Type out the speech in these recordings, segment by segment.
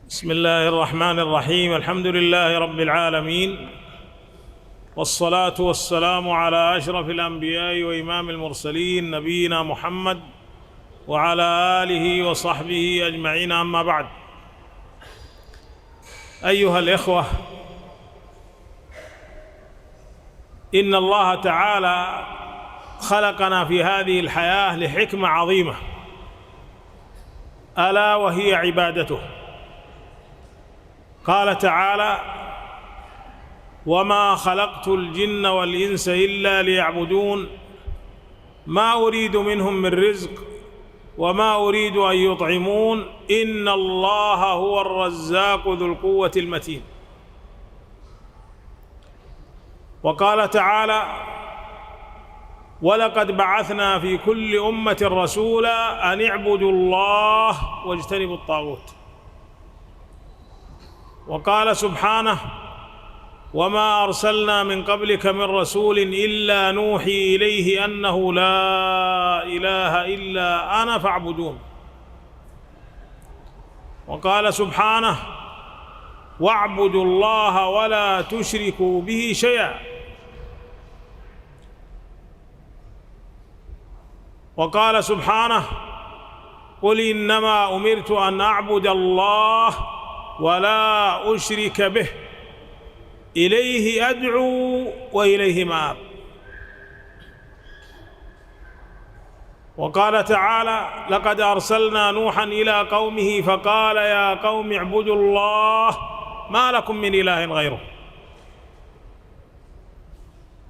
بسم الله الرحمن الرحيم. الحمد لله رب العالمين، والصلاة والسلام على أشرف الأنبياء وإمام المرسلين نبينا محمد وعلى آله وصحبه أجمعين، أما بعد. أيها الإخوة، إن الله تعالى خلقنا في هذه الحياة لحكمة عظيمة، ألا وهي عبادته. قال تعالى: وما خلقت الجن والإنس إلا ليعبدون ما أريد منهم من رزق وما أريد أن يطعمون إن الله هو الرزاق ذو القوة المتين. وقال تعالى: ولقد بعثنا في كل أمة رسولا أن اعبدوا الله واجتنبوا الطاغوت. وقال سبحانه: وما أرسلنا من قبلك من رسول إلا نوحي إليه أنه لا إله إلا أنا فاعبدون. وقال سبحانه: واعبدوا الله ولا تشركوا به شيئا. وقال سبحانه: قل إنما أمرت أن أعبد الله ولا أشرك به إليه أدعو وإليه مآب. وقال تعالى: لقد أرسلنا نوحا إلى قومه فقال يا قوم اعبدوا الله ما لكم من إله غيره.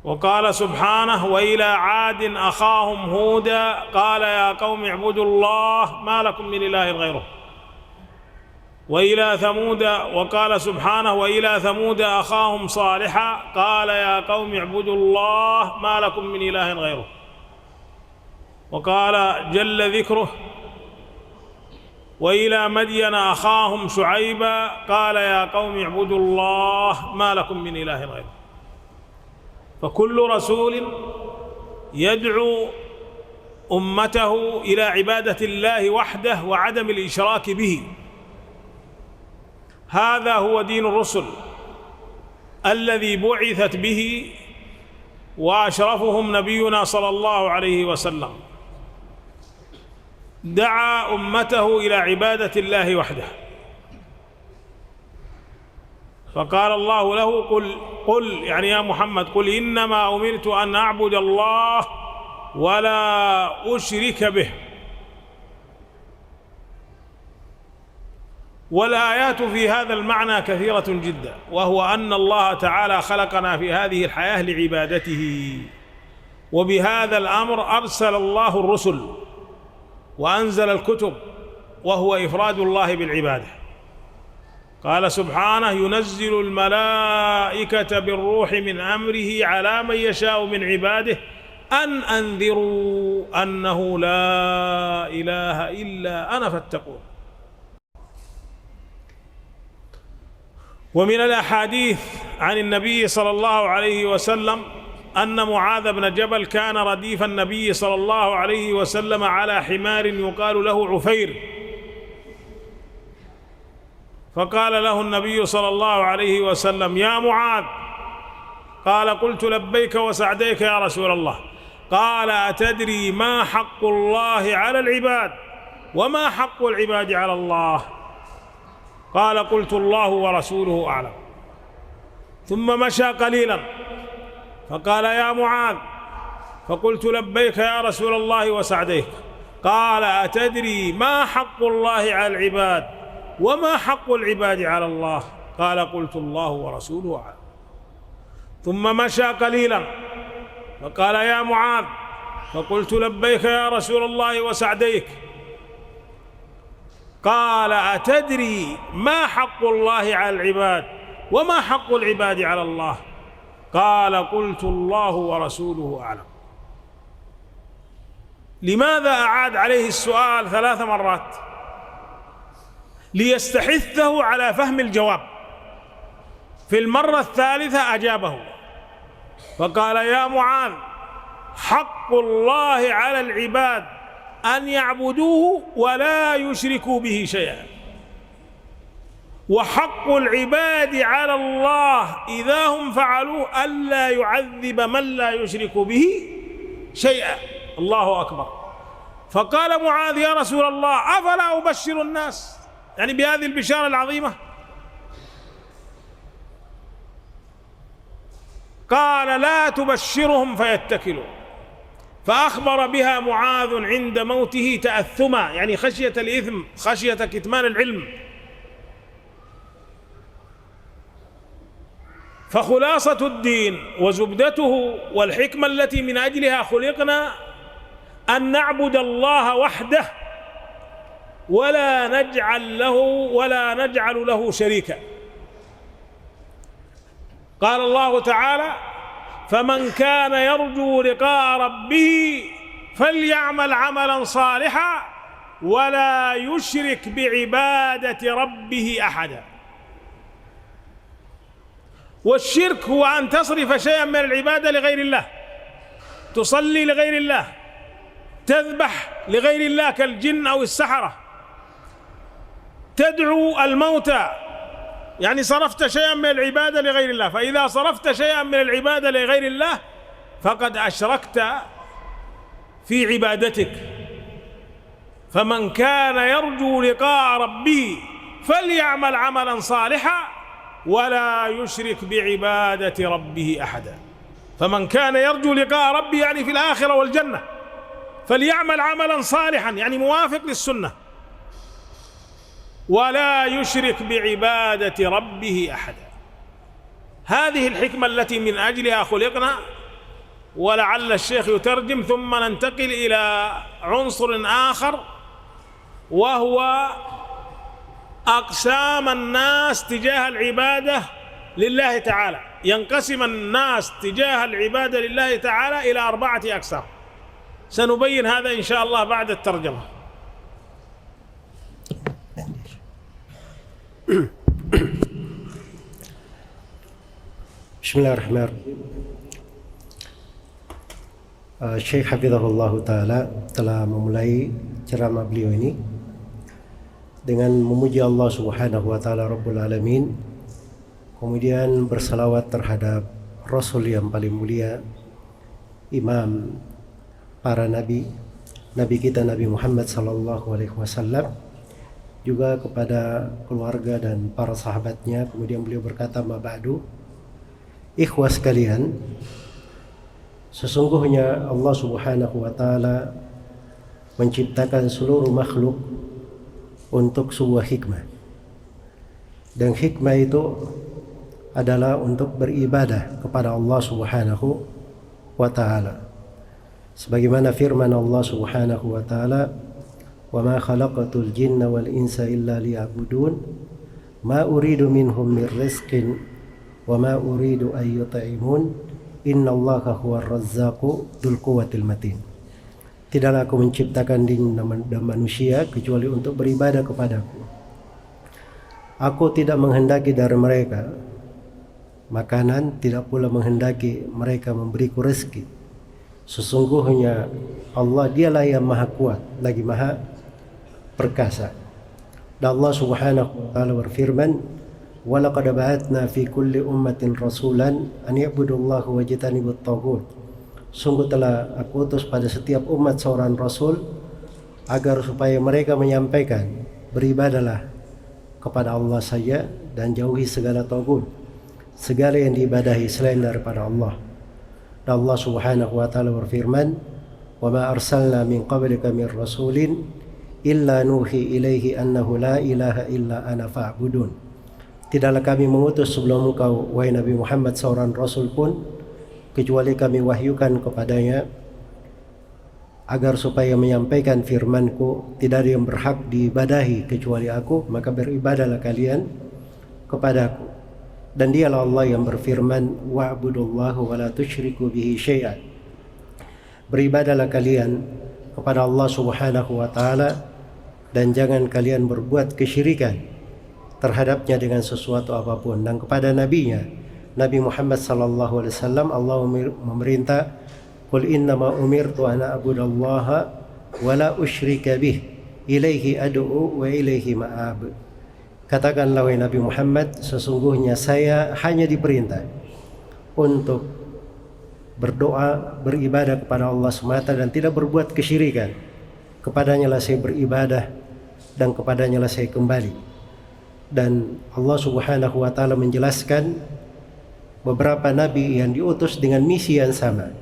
وقال سبحانه: وإلى عاد أخاهم هودا قال يا قوم اعبدوا الله ما لكم من إله غيره. وإلى ثمود، وقال سبحانه: وإلى ثمود أخاهم صالحا قال يا قوم اعبدوا الله ما لكم من إله غيره. وقال جل ذكره: وإلى مدين أخاهم شعيبا قال يا قوم اعبدوا الله ما لكم من إله غيره. فكل رسول يدعو أمته إلى عبادة الله وحده وعدم الإشراك به. هذا هو دين الرسل الذي بعثت به، وأشرفهم نبينا صلى الله عليه وسلم. دعا أمته إلى عبادة الله وحده، فقال الله له: قل يعني يا محمد قل إنما أمرت أن أعبد الله ولا أشرك به. والآيات في هذا المعنى كثيرة جدا، وهو أن الله تعالى خلقنا في هذه الحياة لعبادته، وبهذا الأمر أرسل الله الرسل وأنزل الكتب، وهو إفراد الله بالعبادة. قال سبحانه: ينزل الملائكة بالروح من أمره على من يشاء من عباده أن أنذروا أنه لا إله إلا أنا فاتقون. ومن الأحاديث عن النبي صلى الله عليه وسلم أن معاذ بن جبل كان رديف النبي صلى الله عليه وسلم على حمار يقال له عفير، فقال له النبي صلى الله عليه وسلم: يا معاذ. قال: قلت لبيك وسعديك يا رسول الله. قال: أتدري ما حق الله على العباد وما حق العباد على الله؟ قال: قلت الله ورسوله أعلم. ثم مشى قليلا فقال: يا معاذ. فقلت لبيك يا رسول الله وسعديك. قال: أتدري ما حق الله على العباد وما حق العباد على الله؟ قال: قلت الله ورسوله أعلم. ثم مشى قليلا فقال: يا معاذ. فقلت لبيك يا رسول الله وسعديك. قال: أتدري ما حق الله على العباد وما حق العباد على الله؟ قال: قلت الله ورسوله أعلم. لماذا أعاد عليه السؤال 3 مرات؟ ليستحثه على فهم الجواب. في المرة الثالثة أجابه فقال: يا معاذ، حق الله على العباد أن يعبدوه ولا يشركوا به شيئا. وحق العباد على الله إذا هم فعلوه ألا يعذب من لا يشرك به شيئا. الله أكبر. فقال معاذ: يا رسول الله أفلا أبشر الناس يعني بهذه البشارة العظيمة؟ قال: لا تبشرهم فيتكلوا. فأخبر بها معاذ عند موته تأثما، يعني خشية الإثم، خشية كتمان العلم. فخلاصة الدين وزبدته والحكمة التي من أجلها خلقنا أن نعبد الله وحده ولا نجعل له شريكا. قال الله تعالى: فمن كان يرجو لقاء ربه فليعمل عملا صالحا ولا يشرك بعبادة ربه أحدا. والشرك هو أن تصرف شيئا من العبادة لغير الله، تصلي لغير الله، تذبح لغير الله كالجن أو السحرة، تدعو الموتى، يعني صرفت شيئا من العبادة لغير الله. فإذا صرفت شيئا من العبادة لغير الله فقد أشركت في عبادتك. فمن كان يرجو لقاء ربه فليعمل عملا صالحا ولا يشرك بعبادة ربه أحدا. فمن كان يرجو لقاء ربه يعني في الآخرة والجنة فليعمل عملا صالحا يعني موافق للسنة ولا يشرك بعبادة ربه أحدا. هذه الحكمة التي من أجلها خلقنا. ولعل الشيخ يترجم ثم ننتقل إلى عنصر آخر وهو أقسام الناس تجاه العبادة لله تعالى. ينقسم الناس تجاه العبادة لله تعالى إلى 4 أقسام. سنبين هذا إن شاء الله بعد الترجمة. Bismillahirrahmanirrahim. Syekh Hafizahullah Ta'ala telah memulai ceramah beliau ini dengan memuji Allah Subhanahu Wa Ta'ala Rabbul Alamin, kemudian bersalawat terhadap Rasul yang paling mulia, Imam para Nabi kita Nabi Muhammad Sallallahu Alaihi Wasallam, juga kepada keluarga dan para sahabatnya. Kemudian beliau berkata, ma ba'du, ikhwah sekalian, sesungguhnya Allah Subhanahu wa Ta'ala menciptakan seluruh makhluk untuk sebuah hikmah, dan hikmah itu adalah untuk beribadah kepada Allah Subhanahu wa Ta'ala, sebagaimana firman Allah Subhanahu wa Ta'ala, wa ma khalaqatul jinna wal insa illa liya'budun ma uridu minhum min rizqin wa ma uridu an yut'imun innallaha huwar razzaqu dzul quwwatil matin. Tidaklah aku menciptakan jin dan manusia kecuali untuk beribadah kepadaku. Aku tidak menghendaki dari mereka makanan, tidak pula menghendaki mereka memberiku rezeki. Sesungguhnya Allah dialah yang maha kuat lagi maha perkasa. Dan Allah Subhanahu wa Ta'ala berfirman, wa laqad ba'atsna fi kulli ummatin rasulan an ya'budullaha wajtanibut taghut. Sungguh telah aku utus pada setiap umat seorang rasul agar supaya mereka menyampaikan beribadahlah kepada Allah saja dan jauhi segala taghut, segala yang diibadahi selain daripada Allah. Dan Allah Subhanahu wa Ta'ala berfirman, wa ma arsalna min qablika min rasulin illa nuhi ilaihi annahu la ilaha illa ana fa'budun. Tidaklah kami mengutus sebelum engkau wahai Nabi Muhammad seorang rasul pun kecuali kami wahyukan kepadanya agar supaya menyampaikan firman-Ku, tidak ada yang berhak diibadahi kecuali Aku, maka beribadahlah kalian kepadaku. Dan dialah Allah yang berfirman, wa'budullaha wa la tusyriku bihi syai'an. Beribadahlah kalian kepada Allah Subhanahu wa Ta'ala dan jangan kalian berbuat kesyirikan terhadapnya dengan sesuatu apapun. Dan kepada nabinya Nabi Muhammad sallallahu alaihi wasallam Allah memerintah, qul innama umirtu an a'budallaha wa la usyrika bih ilaihi ad'u wa ilaihi ma'ab. katakanlah wahai Nabi Muhammad, sesungguhnya saya hanya diperintah untuk berdoa, beribadah kepada Allah semata dan tidak berbuat kesyirikan. Kepadanya lah saya beribadah dan kepadanya lah saya kembali. Dan Allah Subhanahu wa taala menjelaskan beberapa nabi yang diutus dengan misi yang sama.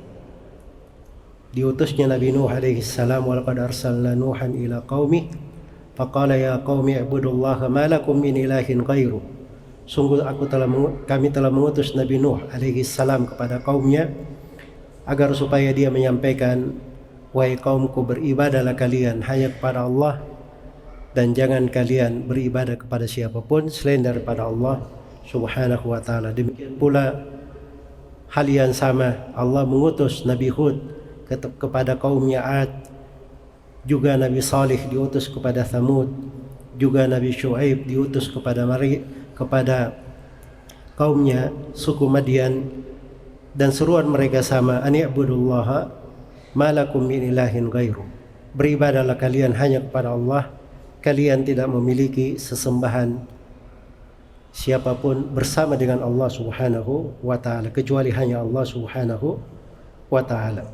Diutusnya Nabi Nuh alaihi salam, wa laqad arsalna Nuhan ila qaumi faqala ya qaumi ibudullaha ma lakum min ilahin ghairu. Sungguh kami telah mengutus Nabi Nuh alaihi salam kepada kaumnya agar supaya dia menyampaikan, wahai kaumku, beribadahlah kalian hanya kepada Allah dan jangan kalian beribadah kepada siapapun selain daripada Allah Subhanahu wa taala. Demikian pula hal yang sama Allah mengutus Nabi Hud kepada kaumnya Ad, juga Nabi Salih diutus kepada Thamud, juga Nabi Syuaib diutus kepada kaumnya suku Madian, dan seruan mereka sama, ani'budullaha ma lakum min ilahin ghairu. Beribadahlah kalian hanya kepada Allah, kalian tidak memiliki sesembahan siapapun bersama dengan Allah Subhanahu wa taala kecuali hanya Allah Subhanahu wa taala.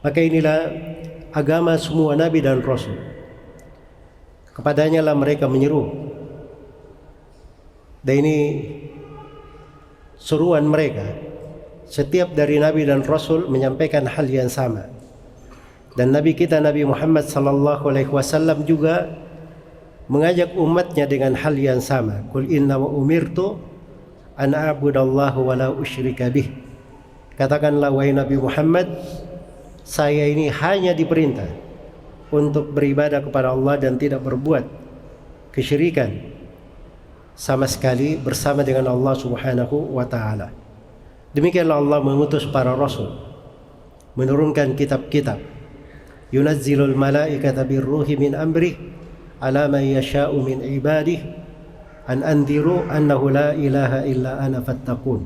Maka inilah agama semua nabi dan rasul. Kepadanya lah mereka menyeru. Dan ini seruan mereka. Setiap dari nabi dan rasul menyampaikan hal yang sama. Dan nabi kita Nabi Muhammad sallallahu alaihi wasallam juga mengajak umatnya dengan hal yang sama. Qul inna wa umirtu an a'budallaha wa la usyrika bih. Katakanlah wahai Nabi Muhammad, saya ini hanya diperintah untuk beribadah kepada Allah dan tidak berbuat kesyirikan sama sekali bersama dengan Allah Subhanahu wa taala. Demikianlah Allah mengutus para rasul, menurunkan kitab-kitab. Yunazzilul malaikata birruhi min amrih ala man yasha'u min ibadih an anziru annahu la ilaha illa ana fattaqun.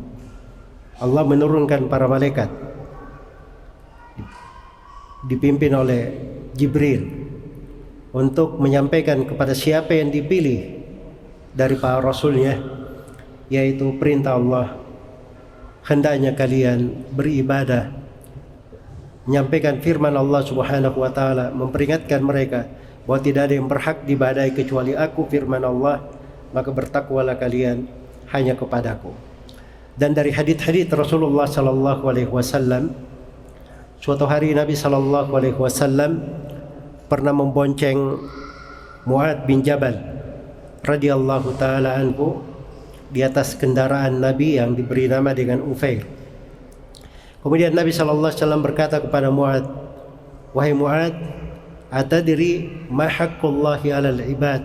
Allah menurunkan para malaikat dipimpin oleh Jibril untuk menyampaikan kepada siapa yang dipilih dari para rasulnya, yaitu perintah Allah, hendaknya kalian beribadah, menyampaikan firman Allah Subhanahu wa taala, memperingatkan mereka bahwa tidak ada yang berhak diibadahi kecuali aku, firman Allah, maka bertakwalah kalian hanya kepadaku. Dan dari hadits-hadits Rasulullah sallallahu alaihi wasallam, suatu hari Nabi sallallahu alaihi wasallam pernah membonceng Mu'adz bin Jabal radhiyallahu taala anhu di atas kendaraan Nabi yang diberi nama dengan Ufair. Kemudian Nabi sallallahu alaihi wasallam berkata kepada Mu'adz, wahai Mu'adz, atadri ma haqqullahi 'alal ibad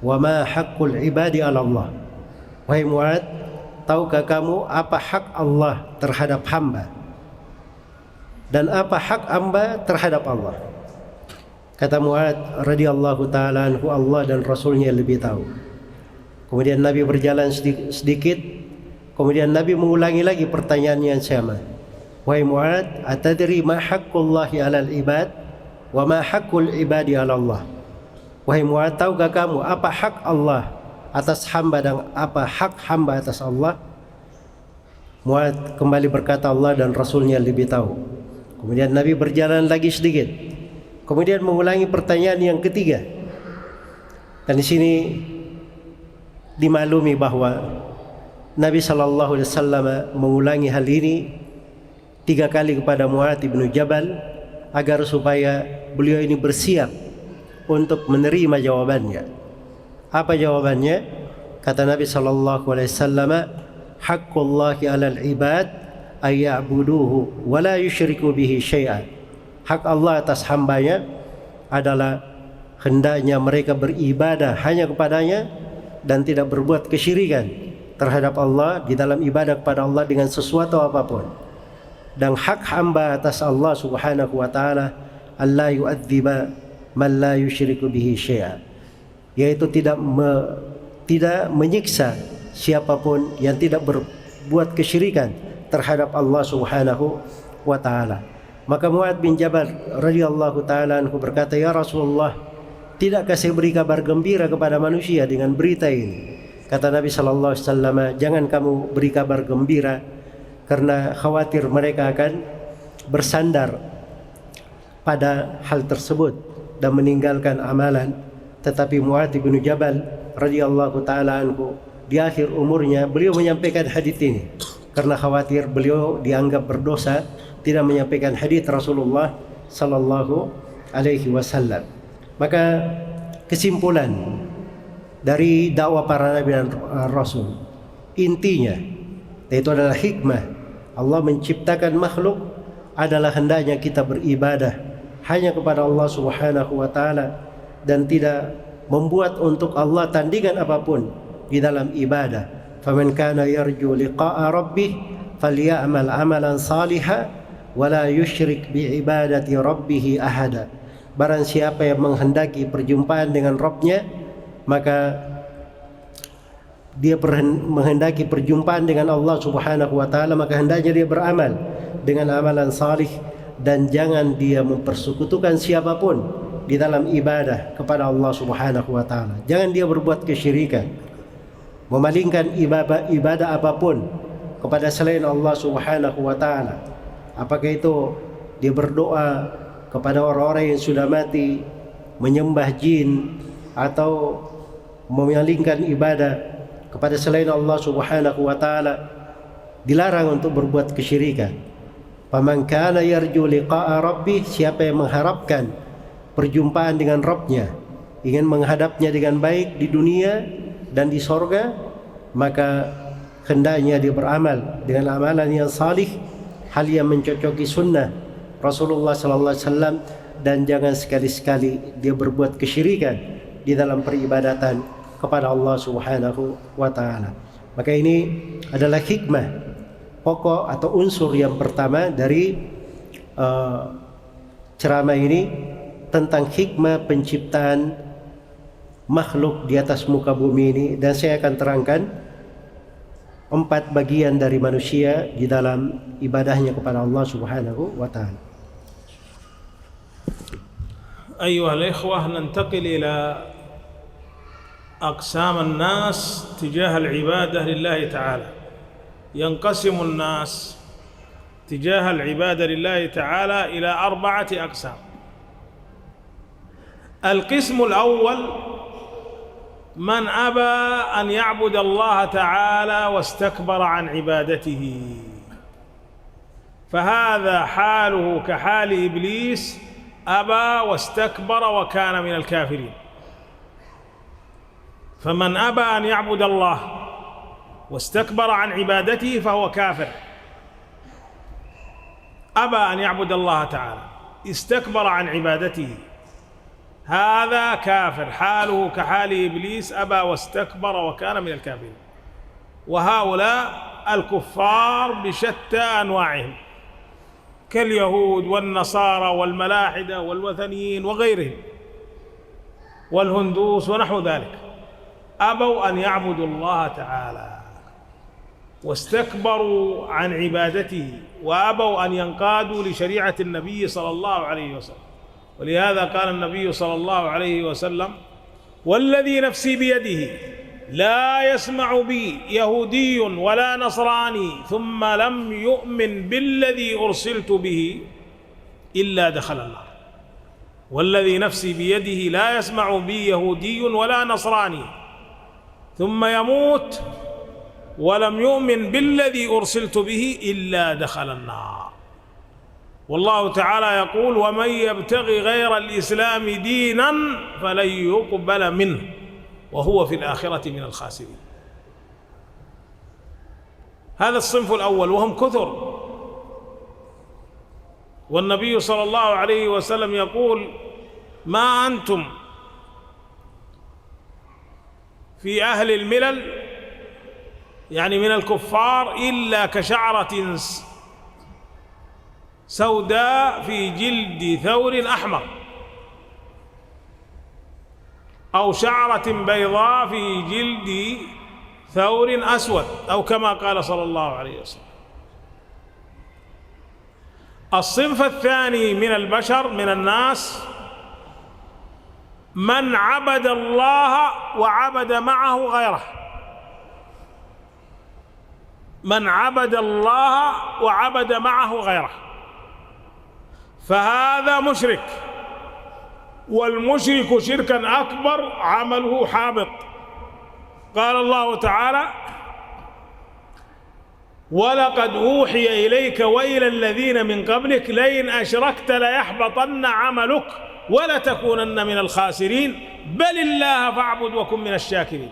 wa ma haqqul ibadi 'ala Allah. Wahai Mu'adz, tahukah kamu apa hak Allah terhadap hamba dan apa hak hamba terhadap Allah? Kata Mu'adz radhiyallahu taala anhu, Allah dan Rasulnya lebih tahu. Kemudian Nabi berjalan sedikit, kemudian Nabi mengulangi lagi pertanyaan yang sama. Wahai Mu'adz, atadri ma haqqullahi 'alal ibad wa ma haqqul ibadi 'ala Allah. Wahai Mu'adz, tahukah kamu apa hak Allah atas hamba dan apa hak hamba atas Allah? Mu'adz kembali berkata, Allah dan Rasulnya lebih tahu. Kemudian Nabi berjalan lagi sedikit, kemudian mengulangi pertanyaan yang ketiga. Dan di sini dimaklumi bahwa Nabi sallallahu alaihi wasallam mengulangi hal ini 3 kali kepada Mu'adz bin Jabal agar supaya beliau ini bersiap untuk menerima jawabannya. Apa jawabannya? Kata Nabi sallallahu alaihi wasallam, haqqullahi 'alal ibad ayya'buduhu wa la yusyriku bihi syai'an. Hak Allah atas hambanya adalah hendaknya mereka beribadah hanya kepadanya dan tidak berbuat kesyirikan terhadap Allah di dalam ibadah kepada Allah dengan sesuatu apapun. Dan hak hamba atas Allah Subhanahu wa taala alla yu'adziba man la yusyriku bihi syai'an, yaitu tidak menyiksa siapapun yang tidak berbuat kesyirikan terhadap Allah Subhanahu wa taala. Maka Mu'adz bin Jabal radhiyallahu taala anhu berkata, ya Rasulullah, tidakkah saya beri kabar gembira kepada manusia dengan berita ini? Kata Nabi sallallahu alaihi wasallam, jangan kamu beri kabar gembira karena khawatir mereka akan bersandar pada hal tersebut dan meninggalkan amalan. Tetapi Mu'adz bin Jabal radhiyallahu taala anhu di akhir umurnya beliau menyampaikan hadis ini karena khawatir beliau dianggap berdosa tidak menyampaikan hadis Rasulullah sallallahu alaihi wasallam. Maka kesimpulan dari dakwah para nabi dan rasul, intinya yaitu adalah hikmah Allah menciptakan makhluk adalah hendaknya kita beribadah hanya kepada Allah Subhanahu wa taala dan tidak membuat untuk Allah tandingan apapun di dalam ibadah. Faman kana yarju liqa'a rabbih falyamal amalan salihan wa la yusyrik bi ibadati rabbih ahada. Barang siapa yang menghendaki perjumpaan dengan Rabbnya, maka dia menghendaki perjumpaan dengan Allah Subhanahu wa taala, maka hendaknya dia beramal dengan amalan salih dan jangan dia mempersekutukan siapapun di dalam ibadah kepada Allah Subhanahu wa taala. Jangan dia berbuat kesyirikan, memalingkan ibadah apapun kepada selain Allah Subhanahu wa taala. Apakah itu dia berdoa kepada orang-orang yang sudah mati, menyembah jin, atau memalingkan ibadah kepada selain Allah Subhanahu wa taala, dilarang untuk berbuat kesyirikan. Faman kana yarju liqa'a rabbih, siapa yang mengharapkan perjumpaan dengan Rabbnya, ingin menghadapnya dengan baik di dunia dan di sorga, maka hendaknya dia beramal dengan amalan yang salih, hal yang mencocoki sunnah Rasulullah sallallahu alaihi wasallam, dan jangan sekali-sekali dia berbuat kesyirikan di dalam peribadatan kepada Allah Subhanahu wa taala. Maka ini adalah hikmah pokok atau unsur yang pertama dari ceramah ini tentang hikmah penciptaan makhluk di atas muka bumi ini, dan saya akan terangkan 4 bagian dari manusia di dalam ibadahnya kepada Allah Subhanahu wa taala. أيها الإخوة، ننتقل إلى أقسام الناس تجاه العبادة لله تعالى. ينقسم الناس تجاه العبادة لله تعالى إلى 4 أقسام. القسم الأول من أبى أن يعبد الله تعالى واستكبر عن عبادته، فهذا حاله كحال إبليس، أبى واستكبر وكان من الكافرين. فمن أبى أن يعبد الله واستكبر عن عبادته فهو كافر. أبى أن يعبد الله تعالى، استكبر عن عبادته، هذا كافر، حاله كحال إبليس، أبى واستكبر وكان من الكافرين. وهؤلاء الكفار بشتى أنواعهم كاليهود والنصارى والملاحدة والوثنيين وغيرهم والهندوس ونحو ذلك، أبوا أن يعبدوا الله تعالى واستكبروا عن عبادته وأبوا أن ينقادوا لشريعة النبي صلى الله عليه وسلم. ولهذا قال النبي صلى الله عليه وسلم: والذي نفسي بيده لا يسمع بي يهودي ولا نصراني ثم لم يؤمن بالذي أرسلت به إلا دخل النار. والذي نفسي بيده لا يسمع بي يهودي ولا نصراني ثم يموت ولم يؤمن بالذي أرسلت به إلا دخل النار. والله تعالى يقول: ومن يبتغي غير الإسلام دينا فلن يقبل منه وهو في الآخرة من الخاسرين. هذا الصنف الأول، وهم كثر. والنبي صلى الله عليه وسلم يقول: ما أنتم في أهل الملل، يعني من الكفار، إلا كشعرة سوداء في جلد ثور أحمر، أو شعرة بيضاء في جلد ثور أسود، أو كما قال صلى الله عليه وسلم. الصنف الثاني من البشر من الناس من عبد الله وعبد معه غيره، من عبد الله وعبد معه غيره، فهذا مشرك، والمشرك شركا أكبر عمله حابط. قال الله تعالى: ولقد أوحي إليك وإلى الذين من قبلك لئن أشركت ليحبطن عملك ولتكونن من الخاسرين بل الله فاعبد وكن من الشاكرين.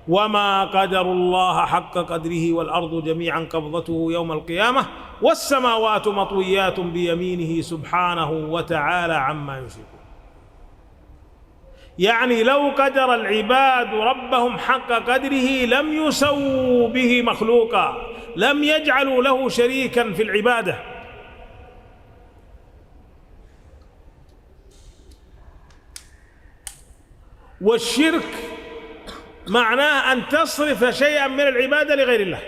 وما قدر الله حق قدره والأرض جميعا قبضته يوم القيامة والسماوات مطويات بيمينه سبحانه وتعالى عما يشركون. يعني لو قدر العباد ربهم حق قدره لم يسووا به مخلوقا، لم يجعلوا له شريكا في العبادة. والشرك معناه أن تصرف شيئا من العبادة لغير الله.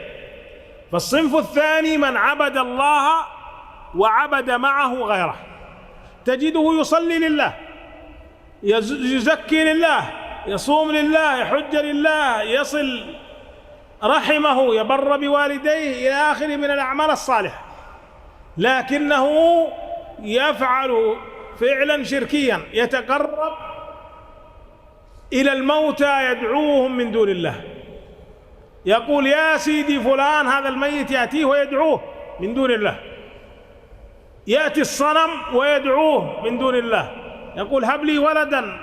فالصنف الثاني من عبد الله وعبد معه غيره، تجده يصلي لله، يزكي لله، يصوم لله، يحج لله، يصل رحمه، يبر بوالديه إلى آخره من الأعمال الصالحة، لكنه يفعل فعلا شركيا، يتقرب إلى الموتى يدعوهم من دون الله، يقول يا سيدي فلان، هذا الميت يأتيه ويدعوه من دون الله، يأتي الصنم ويدعوه من دون الله، يقول هب لي ولدا،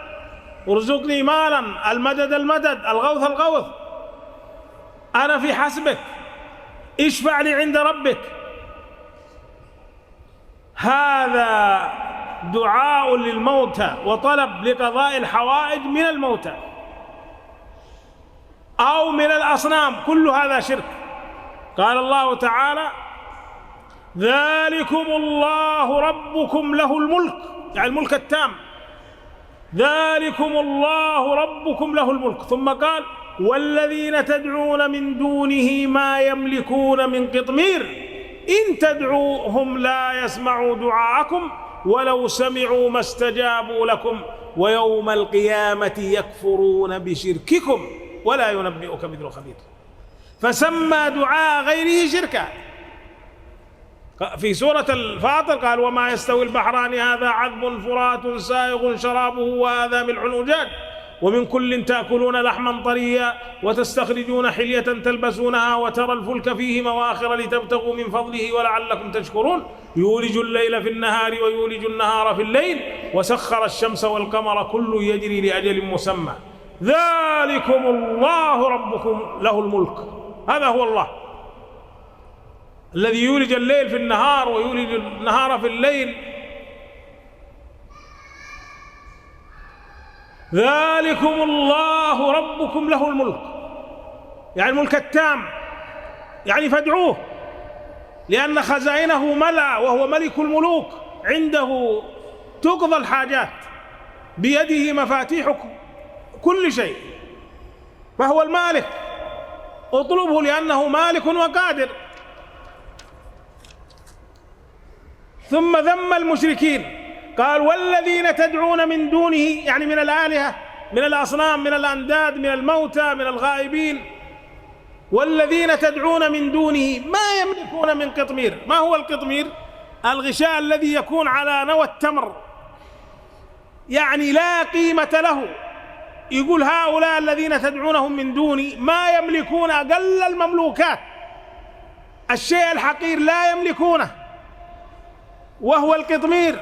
ارزقني مالا، المدد المدد، الغوث الغوث، أنا في حسبك، اشفع لي عند ربك. هذا دعاء للموتى وطلب لقضاء الحوائج من الموتى أو من الأصنام، كل هذا شرك. قال الله تعالى: ذلكم الله ربكم له الملك، يعني الملك التام، ذلكم الله ربكم له الملك. ثم قال: والذين تدعون من دونه ما يملكون من قطمير إن تدعوهم لا يسمعوا دعاءكم ولو سمعوا ما استجابوا لكم ويوم القيامة يكفرون بشرككم ولا ينبئك مثل خبير. فسمى دعاء غيره شركا. في سورة الفاطر قال: وما يستوي البحران هذا عذب فرات سائغ شرابه وهذا ملح أجاج ومن كل تأكلون لحما طريا وتستخرجون حلية تلبسونها وترى الفلك فيه مواخر لتبتغوا من فضله ولعلكم تشكرون يولج الليل في النهار ويولج النهار في الليل وسخر الشمس والقمر كل يجري لأجل مسمى ذلكم الله ربكم له الملك. هذا هو الله الذي يولج الليل في النهار ويولج النهار في الليل. ذلكم الله ربكم له الملك، يعني الملك التام، يعني فادعوه لأن خزائنه ملأ وهو ملك الملوك، عنده تقضى الحاجات، بيده مفاتيح كل شيء، فهو المالك، اطلبه لأنه مالك وقادر. ثم ذم المشركين قال: والذين تدعون من دونه، يعني من الآلهة، من الأصنام، من الأنداد، من الموتى، من الغائبين، والذين تدعون من دونه ما يملكون من قطمير. ما هو القطمير؟ الغشاء الذي يكون على نوى التمر، يعني لا قيمة له. يقول هؤلاء الذين تدعونهم من دوني ما يملكون أقل المملوكات، الشيء الحقير لا يملكونه وهو القطمير.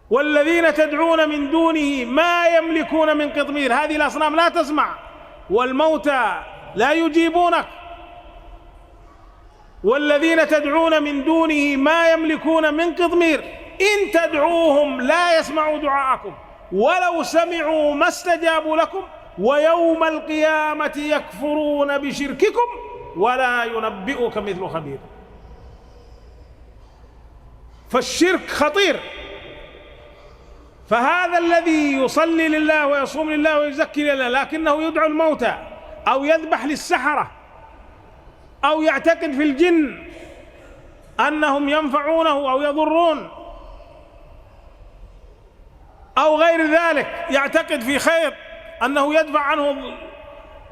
والذين تدعون من دونه ما يملكون من قطمير، هذه الأصنام لا تسمع، والموتى لا يجيبونك. والذين تدعون من دونه ما يملكون من قطمير إن تدعوهم لا يسمعوا دعاءكم ولو سمعوا ما استجابوا لكم ويوم القيامة يكفرون بشرككم ولا ينبئك مثل خبير. فالشرك خطير. فهذا الذي يصلي لله ويصوم لله ويزكي لله لكنه يدعو الموتى أو يذبح للسحرة أو يعتقد في الجن أنهم ينفعونه أو يضرون، أو غير ذلك، يعتقد في خير أنه يدفع عنه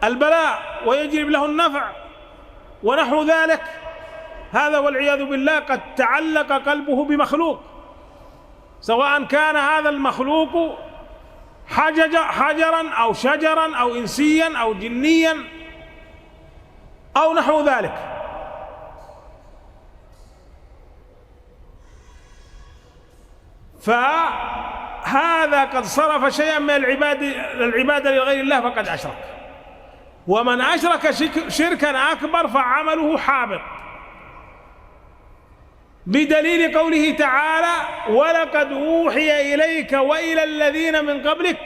البلاء ويجلب له النفع ونحو ذلك، هذا والعياذ بالله قد تعلق قلبه بمخلوق، سواء كان هذا المخلوق حجرا أو شجرا أو إنسيا أو جنيا أو نحو ذلك. فهذا قد صرف شيئا من العبادة لغير الله فقد أشرك، ومن أشرك شركا أكبر فعمله حابط، بدليل قوله تعالى: ولقد أوحي إليك وإلى الذين من قبلك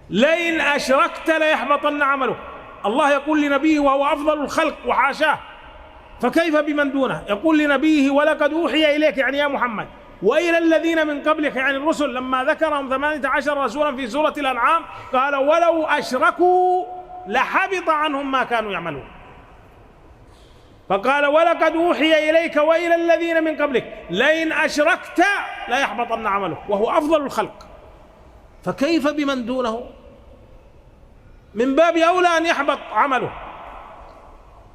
لئن أشركت ليحبطن عملك. الله يقول لنبيه وهو أفضل الخلق وحاشاه، فكيف بمن دونه؟ يقول لنبيه: ولقد أوحي إليك، يعني يا محمد، وإلى الذين من قبلك، يعني الرسل، لما ذكرهم 18 رسولا في سورة الأنعام قال: ولو أشركوا لحبط عنهم ما كانوا يعملون. فقال: ولقد أوحي إليك وإلى الذين من قبلك لئن أشركت ليحبطن عملك، وهو أفضل الخلق، فكيف بمن دونه؟ من باب أولى أن يحبط عمله.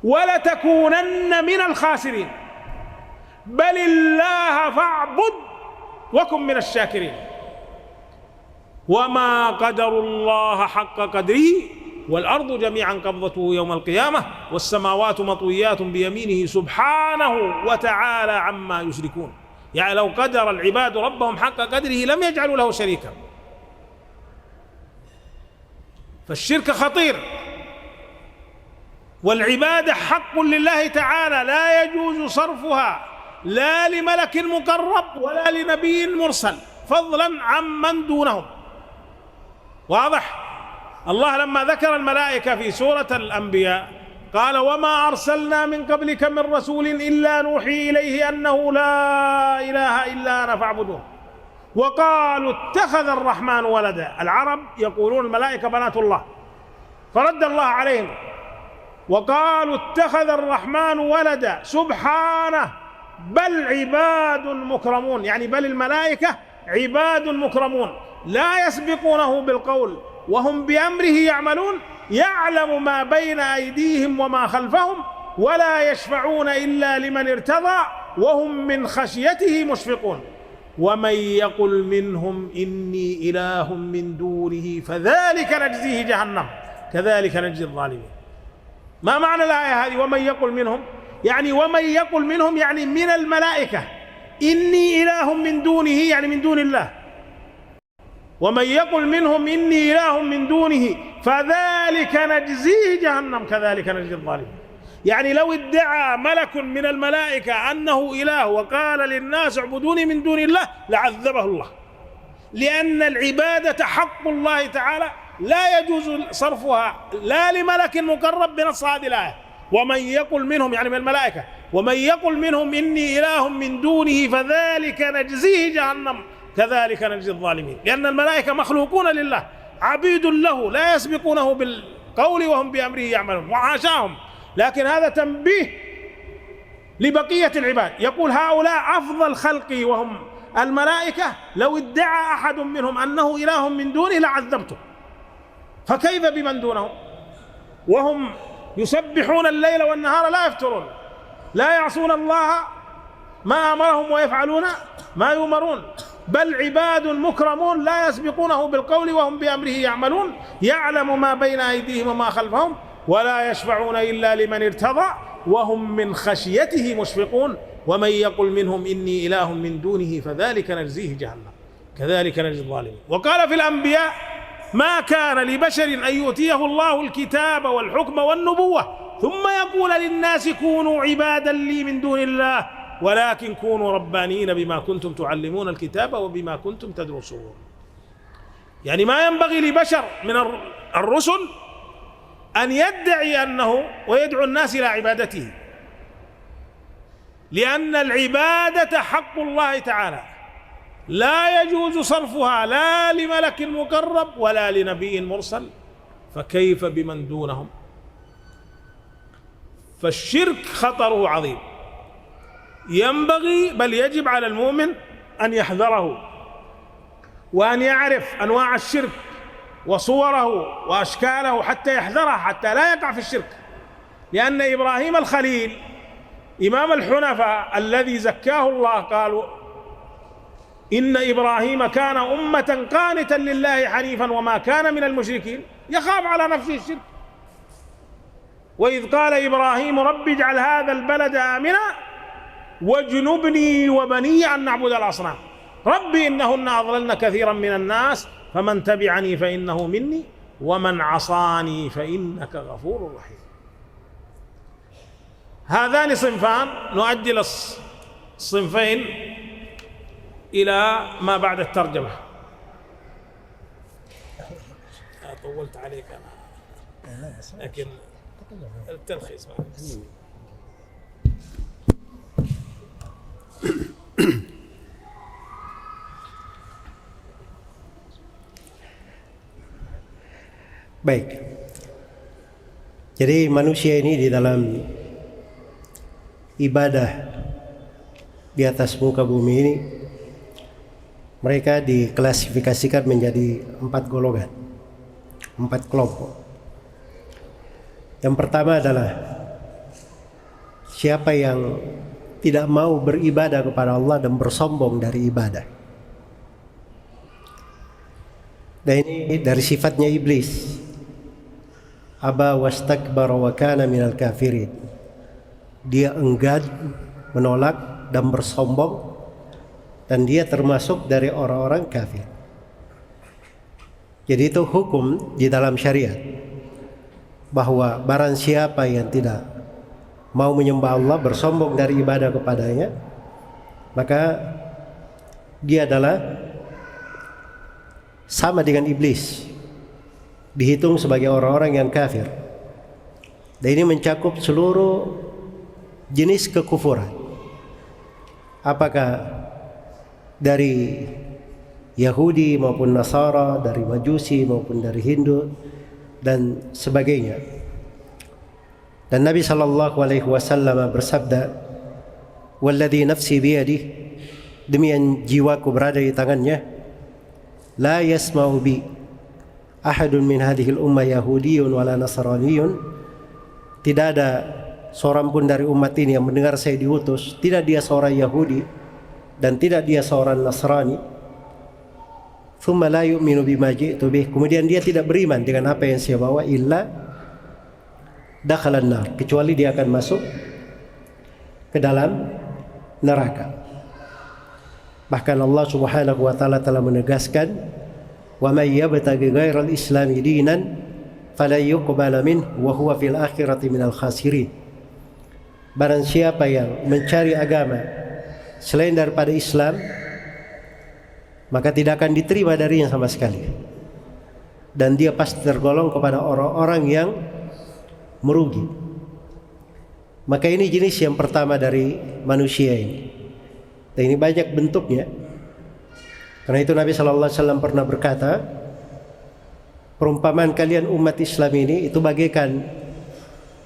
ولتكونن من الخاسرين، بل الله فاعبد وكن من الشاكرين. وما قدر الله حق قدره والأرض جميعا قبضته يوم القيامة والسماوات مطويات بيمينه سبحانه وتعالى عما يشركون. يعني لو قدر العباد ربهم حق قدره لم يجعلوا له شريكا. فالشرك خطير، والعبادة حق لله تعالى لا يجوز صرفها لا لملك مقرب ولا لنبي مرسل، فضلا عمن دونهم. واضح؟ الله لما ذكر الملائكة في سورة الأنبياء قال: وما أرسلنا من قبلك من رسول إلا نوحي إليه أنه لا إله إلا أنا فاعبدون. وقالوا اتخذ الرحمن ولدا. العرب يقولون الملائكة بنات الله، فرد الله عليهم وقالوا اتخذ الرحمن ولدا سبحانه بل عباد مكرمون، يعني بل الملائكة عباد مكرمون لا يسبقونه بالقول وهم بأمره يعملون، يعلم ما بين أيديهم وما خلفهم ولا يشفعون إلا لمن ارتضى وهم من خشيته مشفقون. ومن يقل منهم إني إله من دونه فذلك نجزيه جهنم كذلك نجزي الظالمين. ما معنى الآية هذه؟ ومن يقل منهم، يعني ومن يقل منهم يعني من الملائكة إني إله من دونه، يعني من دون الله. ومن يقل منهم إني إله من دونه فذلك نجزيه جهنم كذلك نجزي الظالمين. يعني لو ادعى ملك من الملائكة أنه إله وقال للناس اعبدوني من دون الله لعذبه الله، لأن العبادة حق الله تعالى لا يجوز صرفها لا لملك مقرب بنص هذه الآية. ومن يقل منهم يعني من الملائكة، ومن يقل منهم إني إله من دونه فذلك نجزيه جهنم كذلك نجزي الظالمين. لأن الملائكة مخلوقون لله عبيد له لا يسبقونه بالقول وهم بأمره يعملون، وحاشاهم. لكن هذا تنبيه لبقية العباد، يقول هؤلاء أفضل خلقي وهم الملائكة، لو ادعى أحد منهم أنه إله من دونه لعذبته، فكيف بمن دونهم؟ وهم يسبحون الليل والنهار لا يفترون، لا يعصون الله ما أمرهم ويفعلون ما يؤمرون، بل عباد مكرمون لا يسبقونه بالقول وهم بأمره يعملون، يعلم ما بين أيديهم وما خلفهم ولا يشفعون إلا لمن ارتضى وهم من خشيته مشفقون. ومن يقل منهم إني إله من دونه فذلك نجزيه جهنم كذلك نجزي الظالمين. وقال في الأنبياء ما كان لبشر أن يؤتيه الله الكتاب والحكم والنبوة ثم يقول للناس كونوا عبادا لي من دون الله ولكن كونوا ربانيين بما كنتم تعلمون الكتاب وبما كنتم تدرسون. يعني ما ينبغي لبشر من الرسل أن يدعي أنه ويدعو الناس إلى عبادته، لأن العبادة حق الله تعالى لا يجوز صرفها لا لملك مقرب ولا لنبي مرسل، فكيف بمن دونهم؟ فالشرك خطره عظيم، ينبغي بل يجب على المؤمن أن يحذره وأن يعرف أنواع الشرك وصوره وأشكاله حتى يحذرها، حتى لا يقع في الشرك. لأن إبراهيم الخليل إمام الحنفاء الذي زكاه الله، قالوا إن إبراهيم كان أمة قانتا لله حنيفا وما كان من المشركين، يخاف على نفسه الشرك. وإذ قال إبراهيم رب اجعل هذا البلد آمنا واجنبني وبني أن نعبد الأصنام ربي إنهن أضللن كثيرا من الناس فمن تبعني فإنه مني ومن عصاني فإنك غفور رحيم. هذان صنفان، نؤجل الصنفين إلى ما بعد الترجمة. طولت عليك أنا، لكن التلخيص بس. Baik. Jadi manusia ini di dalam ibadah di atas muka bumi ini, mereka diklasifikasikan menjadi 4 golongan, 4 kelompok. Yang pertama adalah siapa yang tidak mau beribadah kepada Allah dan bersombong dari ibadah. Dan ini dari sifatnya iblis. Aba wastakbara wa kana minal kafirin. Dia enggan, menolak dan bersombong, dan dia termasuk dari orang-orang kafir. Jadi itu hukum di dalam syariat, bahwa barang siapa yang tidak mau menyembah Allah, bersombong dari ibadah kepadanya, maka dia adalah sama dengan iblis, dihitung sebagai orang-orang yang kafir. Dan ini mencakup seluruh jenis kekufuran, apakah dari Yahudi maupun Nasara, dari Majusi maupun dari Hindu dan sebagainya. Dan Nabi SAW bersabda, "Walladzi nafsi biyadihi," demi yang jiwaku berada di tangannya, "La yasma'u bi ahadun min hadhihi al-ummah yahudiyyun wala nasraniyyun." Tidak ada seorang pun dari umat ini yang mendengar saya diutus, tidak dia seorang Yahudi dan tidak dia seorang Nasrani, thumma la yu'minu bima ji'tu bih, kemudian dia tidak beriman dengan apa yang saya bawa, illa dakhalan nar, kecuali dia akan masuk ke dalam neraka. Bahkan Allah Subhanahu wa taala telah menegaskan, wa may yabtaghi ghairal islami dinan fala yuqbala minhu wa huwa fil akhirati minal khasirin. Barang siapa yang mencari agama selain daripada Islam, maka tidak akan diterima darinya sama sekali, dan dia pasti tergolong kepada orang-orang yang merugi. Maka ini jenis yang pertama dari manusia ini, dan ini banyak bentuknya. Karena itu Nabi SAW pernah berkata, perumpamaan kalian umat Islam ini itu bagaikan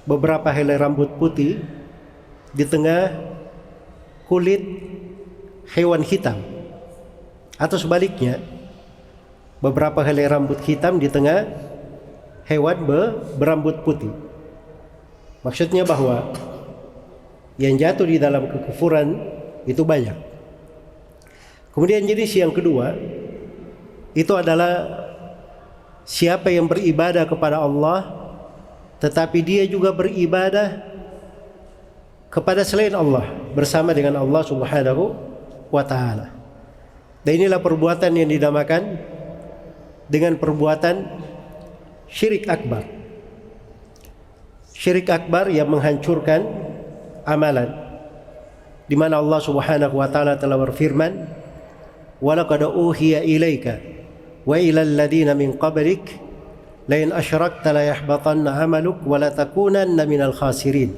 beberapa helai rambut putih di tengah kulit hewan hitam, atau sebaliknya, beberapa helai rambut hitam di tengah hewan berambut putih. Maksudnya bahwa yang jatuh di dalam kekufuran itu banyak. Kemudian jenis yang kedua itu adalah siapa yang beribadah kepada Allah tetapi dia juga beribadah kepada selain Allah bersama dengan Allah Subhanahu wa taala. Dan inilah perbuatan yang dinamakan dengan perbuatan syirik akbar. Syirik akbar yang menghancurkan amalan, di mana Allah Subhanahu wa taala telah berfirman, "Wa laqad uhiya ilaika wa ilal ladzina min qablik la in asyrakta la yahbatanna 'amaluk wa la takunanna minal khasirin.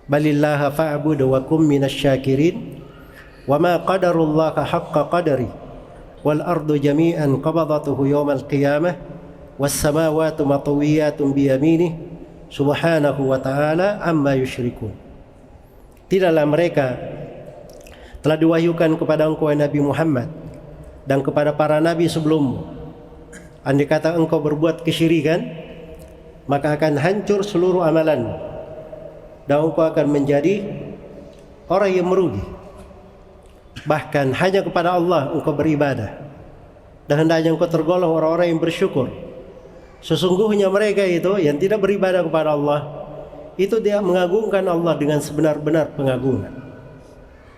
Balillaha fa'bud wa kum minasy syakirin wa ma qadarullaha haqqa qadari wal ardu jami'an qabadatuhu yawmal qiyamah was samawati matwiyatun bi yaminih subhanahu wa ta'ala amma yusyrikun." Tidaklah mereka telah diwahyukan kepada engkau Nabi Muhammad dan kepada para nabi sebelummu. Andai kata engkau berbuat kesyirikan, maka akan hancur seluruh amalanmu dan engkau akan menjadi orang yang merugi. Bahkan hanya kepada Allah engkau beribadah, dan hendaknya engkau tergolong orang-orang yang bersyukur. Sesungguhnya mereka itu yang tidak beribadah kepada Allah, itu dia mengagungkan Allah dengan sebenar-benar pengagungan.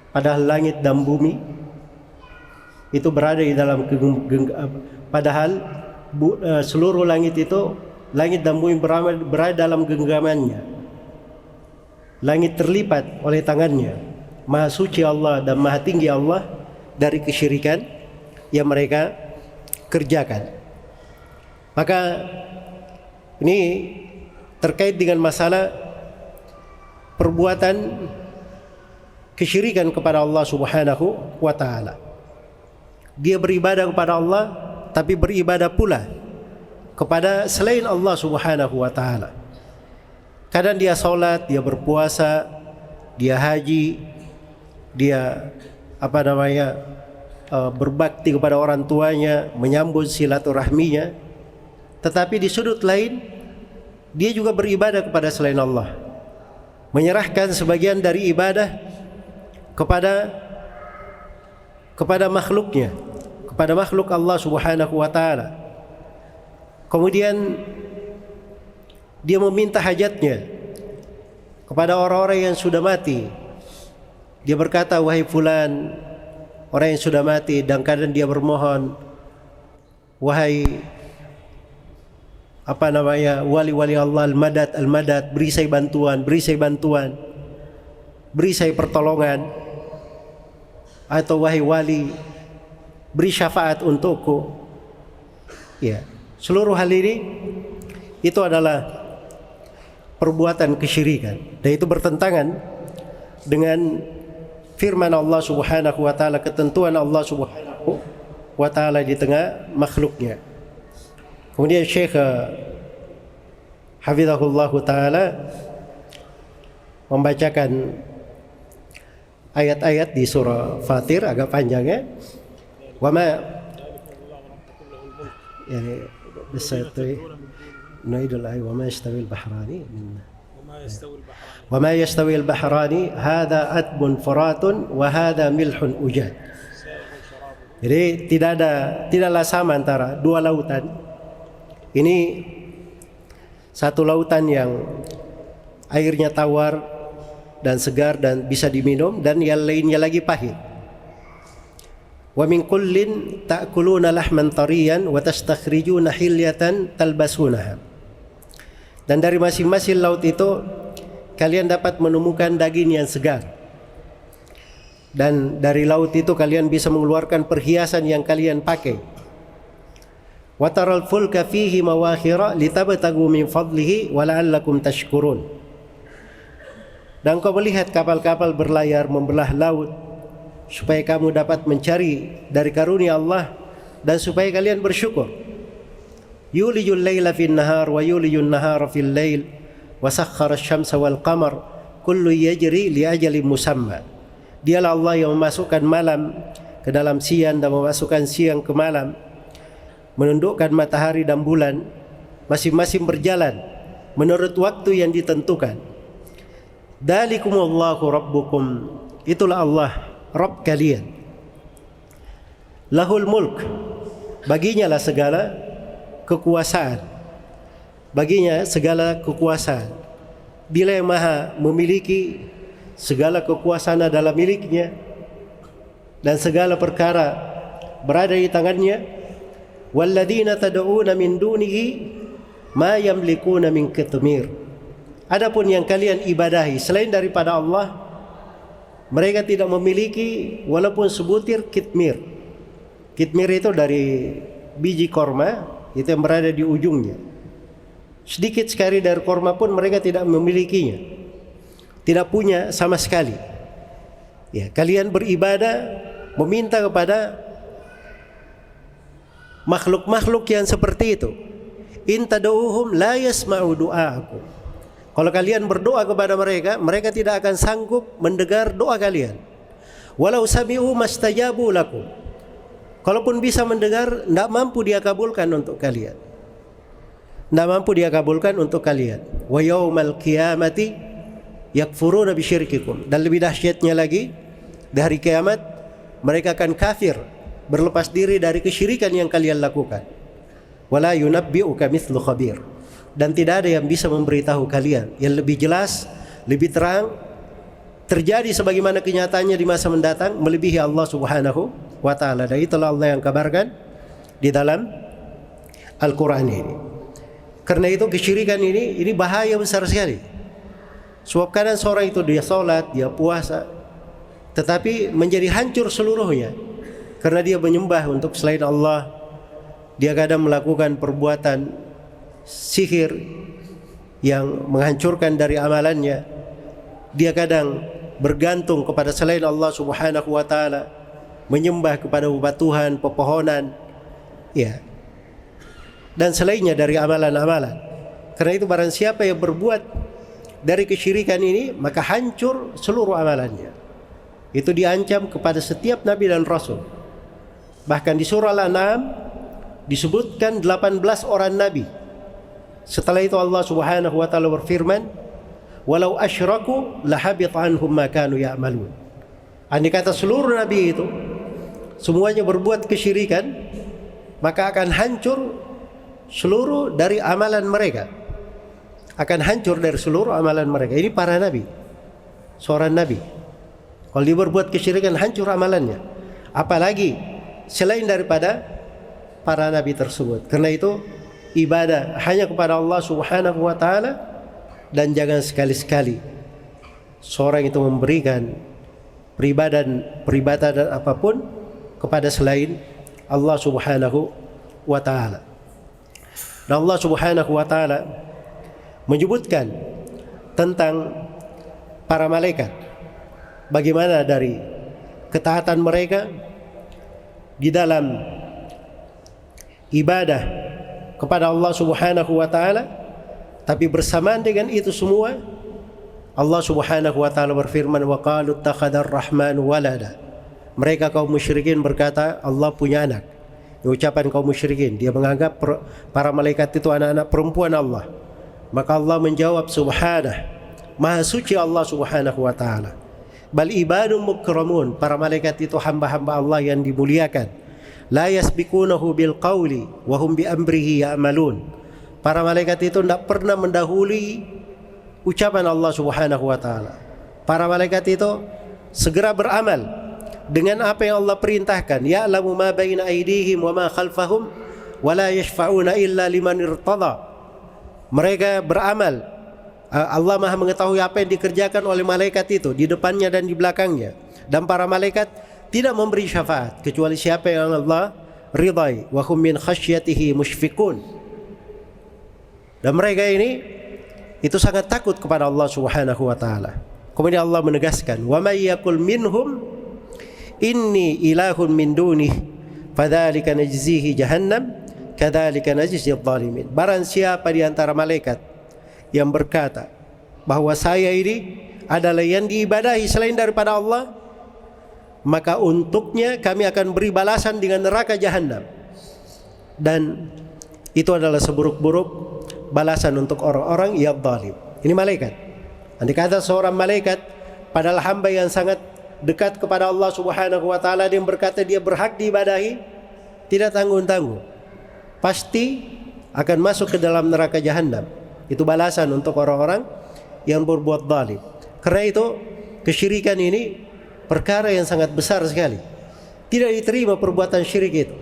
Padahal langit dan bumi itu berada di dalam seluruh langit itu, langit dan bumi berada dalam genggamannya. Langit terlipat oleh tangannya. Maha suci Allah dan maha tinggi Allah dari kesyirikan yang mereka kerjakan. Maka ini terkait dengan masalah perbuatan kesyirikan kepada Allah Subhanahu wa ta'ala. Dia beribadah kepada Allah, tapi beribadah pula kepada selain Allah Subhanahu wa ta'ala. Kadang dia salat, dia berpuasa, dia haji, dia berbakti kepada orang tuanya, menyambut silaturahminya. Tetapi di sudut lain dia juga beribadah kepada selain Allah, menyerahkan sebagian dari ibadah kepada makhluknya, kepada makhluk Allah Subhanahu wa ta'ala. Kemudian dia meminta hajatnya kepada orang-orang yang sudah mati. Dia berkata, wahai fulan, orang yang sudah mati, dan kadang dia bermohon, wahai wali-wali Allah, al-madad, beri saya bantuan, beri saya pertolongan. Atau wahai wali, beri syafaat untukku. Ya, seluruh hal ini itu adalah perbuatan kesyirikan, dan itu bertentangan dengan firman Allah Subhanahu wa ta'ala, ketentuan Allah Subhanahu wa ta'ala di tengah makhluknya. Kemudian Syekh hafizahullah ta'ala membacakan ayat-ayat di surah Fatir, agak panjang ya. Wama yani bisaytu naidul ay wama yastawi al-bahrani wama yastawi al-bahrani hadha atbun furatun wa hadha milhun ujad. Jadi tidaklah sama antara dua lautan. Ini satu lautan yang airnya tawar dan segar dan bisa diminum, dan yang lainnya lagi pahit. Wa min kullin ta'kuluna lahman tariyan wa tastakhrijuna hilyatan talbasunaha. Dan dari masing-masing laut itu kalian dapat menemukan daging yang segar. Dan dari laut itu kalian bisa mengeluarkan perhiasan yang kalian pakai. Wa taral fulka fihi mawakhira litabtagu min fadlihi wa la'allakum tashkurun. Dan kau melihat kapal-kapal berlayar membelah laut supaya kamu dapat mencari dari karunia Allah dan supaya kalian bersyukur. Yulijul laila fin nahar wa yulijun nahara fil lail wa sakhkhara asy-syamsa wal qamar kullu yajri li ajalin musamma. Dialah Allah yang memasukkan malam ke dalam siang dan memasukkan siang ke malam, menundukkan matahari dan bulan, masing-masing berjalan menurut waktu yang ditentukan. Dzalikumullahu rabbukum, itulah Allah Rabb kalian. Lahul mulk, baginya lah segala kekuasaan, baginya segala kekuasaan. Dia yang maha memiliki segala kekuasaan adalah miliknya, dan segala perkara berada di tangannya. Walladzina tad'una min dunihi ma yamlikuna min qitmir. Adapun yang kalian ibadahi selain daripada Allah, mereka tidak memiliki walaupun sebutir kitmir. Kitmir itu dari biji korma, itu yang berada di ujungnya. Sedikit sekali dari korma pun mereka tidak memilikinya, tidak punya sama sekali. Ya, kalian beribadah meminta kepada makhluk-makhluk yang seperti itu. In tad'uhum la yasma'u du'aakum. Kalau kalian berdoa kepada mereka, mereka tidak akan sanggup mendengar doa kalian. Walau sami'u mastajabu lakum. Kalaupun bisa mendengar, tidak mampu dia kabulkan untuk kalian. Tidak mampu dia kabulkan untuk kalian. Wa yaumal qiyamati yakfuruna bisyirkikum. Dan lebih dahsyatnya lagi, di hari kiamat mereka akan kafir, berlepas diri dari kesyirikan yang kalian lakukan. Wala yunabbi'uka mithlu khabir. Dan tidak ada yang bisa memberitahu kalian yang lebih jelas, lebih terang, terjadi sebagaimana kenyataannya di masa mendatang, melebihi Allah Subhanahu wa ta'ala. Dan itulah Allah yang kabarkan di dalam Al-Quran ini. Karena itu kesyirikan ini bahaya besar sekali. Sebab kadang seorang itu dia sholat, dia puasa, tetapi menjadi hancur seluruhnya karena dia menyembah untuk selain Allah. Dia kadang melakukan perbuatan sihir yang menghancurkan dari amalannya. Dia kadang bergantung kepada selain Allah Subhanahu wa ta'ala, menyembah kepada bebatuan, pepohonan, ya, dan selainnya dari amalan-amalan. Karena itu barang siapa yang berbuat dari kesyirikan ini, maka hancur seluruh amalannya. Itu diancam kepada setiap nabi dan rasul. Bahkan di surah Al-An'am disebutkan 18 orang nabi. Setelah itu Allah Subhanahu wa ta'ala berfirman, walau asyraku lahabit anhum ma kanu ya'malun. Andai kata seluruh nabi itu semuanya berbuat kesyirikan, maka akan hancur seluruh dari amalan mereka. Akan hancur dari seluruh amalan mereka. Ini para nabi. Seorang nabi, kalau dia berbuat kesyirikan, hancur amalannya. Apalagi selain daripada para nabi tersebut. Karena itu ibadah hanya kepada Allah Subhanahu wa ta'ala. Dan jangan sekali-sekali seorang itu memberikan peribadatan apapun kepada selain Allah Subhanahu wa ta'ala. Dan Allah Subhanahu wa ta'ala menyebutkan tentang para malaikat, bagaimana dari ketaatan mereka di dalam ibadah kepada Allah Subhanahu wa ta'ala. Tapi bersamaan dengan itu semua, Allah Subhanahu wa ta'ala berfirman, wa qalu ittakhadar rahmanu walada. Mereka kaum musyrikin berkata Allah punya anak. Ini ucapan kaum musyrikin, dia menganggap para malaikat itu anak-anak perempuan Allah. Maka Allah menjawab, subhanah, maha suci Allah Subhanahu wa ta'ala. Bal ibadun mukramun, para malaikat itu hamba-hamba Allah yang dimuliakan. La yasbikunahu bil qawli wa hum bi amrihi ya'malun. Para malaikat itu tidak pernah mendahului ucapan Allah Subhanahu wa ta'ala. Para malaikat itu segera beramal dengan apa yang Allah perintahkan. Ya'lamu ma baina aydihim wa ma khalfahum wa la yashfa'una illa liman irtada. Mereka beramal. Allah Maha mengetahui apa yang dikerjakan oleh malaikat itu di depannya dan di belakangnya. Dan para malaikat tidak memberi syafaat kecuali siapa yang Allah ridai. Wa hum min khasyatihi mushfiqun. Dan mereka ini itu sangat takut kepada Allah Subhanahu wa ta'ala. Kemudian Allah menegaskan, wa may yaqul minhum inni ilahun min dunih fadzalika najzihi jahannam kadzalika najzi adh-dhalimin. Barang siapa di antara malaikat yang berkata bahwa saya ini adalah yang diibadahi selain daripada Allah, maka untuknya kami akan beri balasan dengan neraka jahannam. Dan itu adalah seburuk-buruk balasan untuk orang-orang yang zalim. Ini malaikat. Andai kata seorang malaikat padahal hamba yang sangat dekat kepada Allah Subhanahu wa ta'ala, dia berkata dia berhak diibadahi, tidak tanggung-tanggung, pasti akan masuk ke dalam neraka jahannam. Itu balasan untuk orang-orang yang berbuat zalim. Karena itu kesyirikan ini perkara yang sangat besar sekali. Tidak diterima perbuatan syirik itu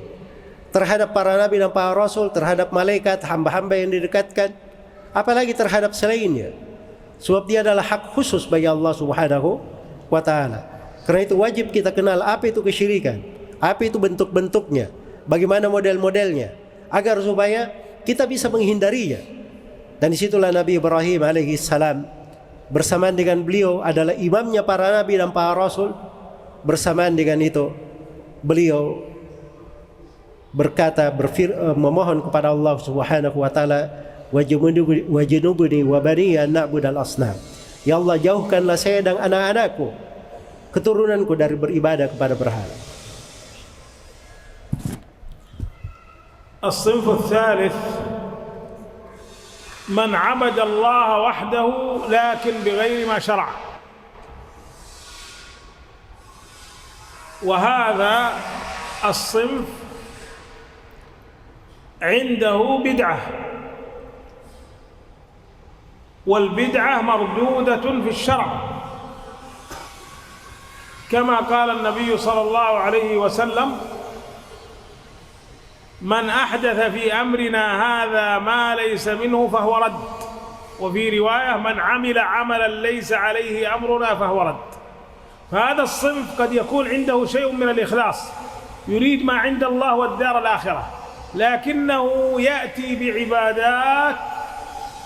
terhadap para nabi dan para rasul, terhadap malaikat, hamba-hamba yang didekatkan, apalagi terhadap selainnya. Sebab dia adalah hak khusus bagi Allah Subhanahu wa ta'ala. Karena itu wajib kita kenal apa itu kesyirikan, apa itu bentuk-bentuknya, bagaimana model-modelnya, agar supaya kita bisa menghindarinya. Dan disitulah Nabi Ibrahim alaihi salam bersamaan dengan beliau adalah imamnya para nabi dan para rasul. Bersamaan dengan itu beliau berkata, memohon kepada Allah Subhanahu wa ta'ala, wajnubni wa bani an na'budal asnam. Ya Allah, jauhkanlah saya dan anak-anakku, keturunanku dari beribadah kepada berhala. الصنف الثالث من عبد الله وحده لكن بغير ما شرع، وهذا الصنف عنده بدعة، والبدعة مردودة في الشرع، كما قال النبي صلى الله عليه وسلم: من أحدث في أمرنا هذا ما ليس منه فهو رد، وفي رواية: من عمل عملا ليس عليه أمرنا فهو رد. فهذا الصنف قد يكون عنده شيء من الإخلاص، يريد ما عند الله والدار الآخرة، لكنه يأتي بعبادات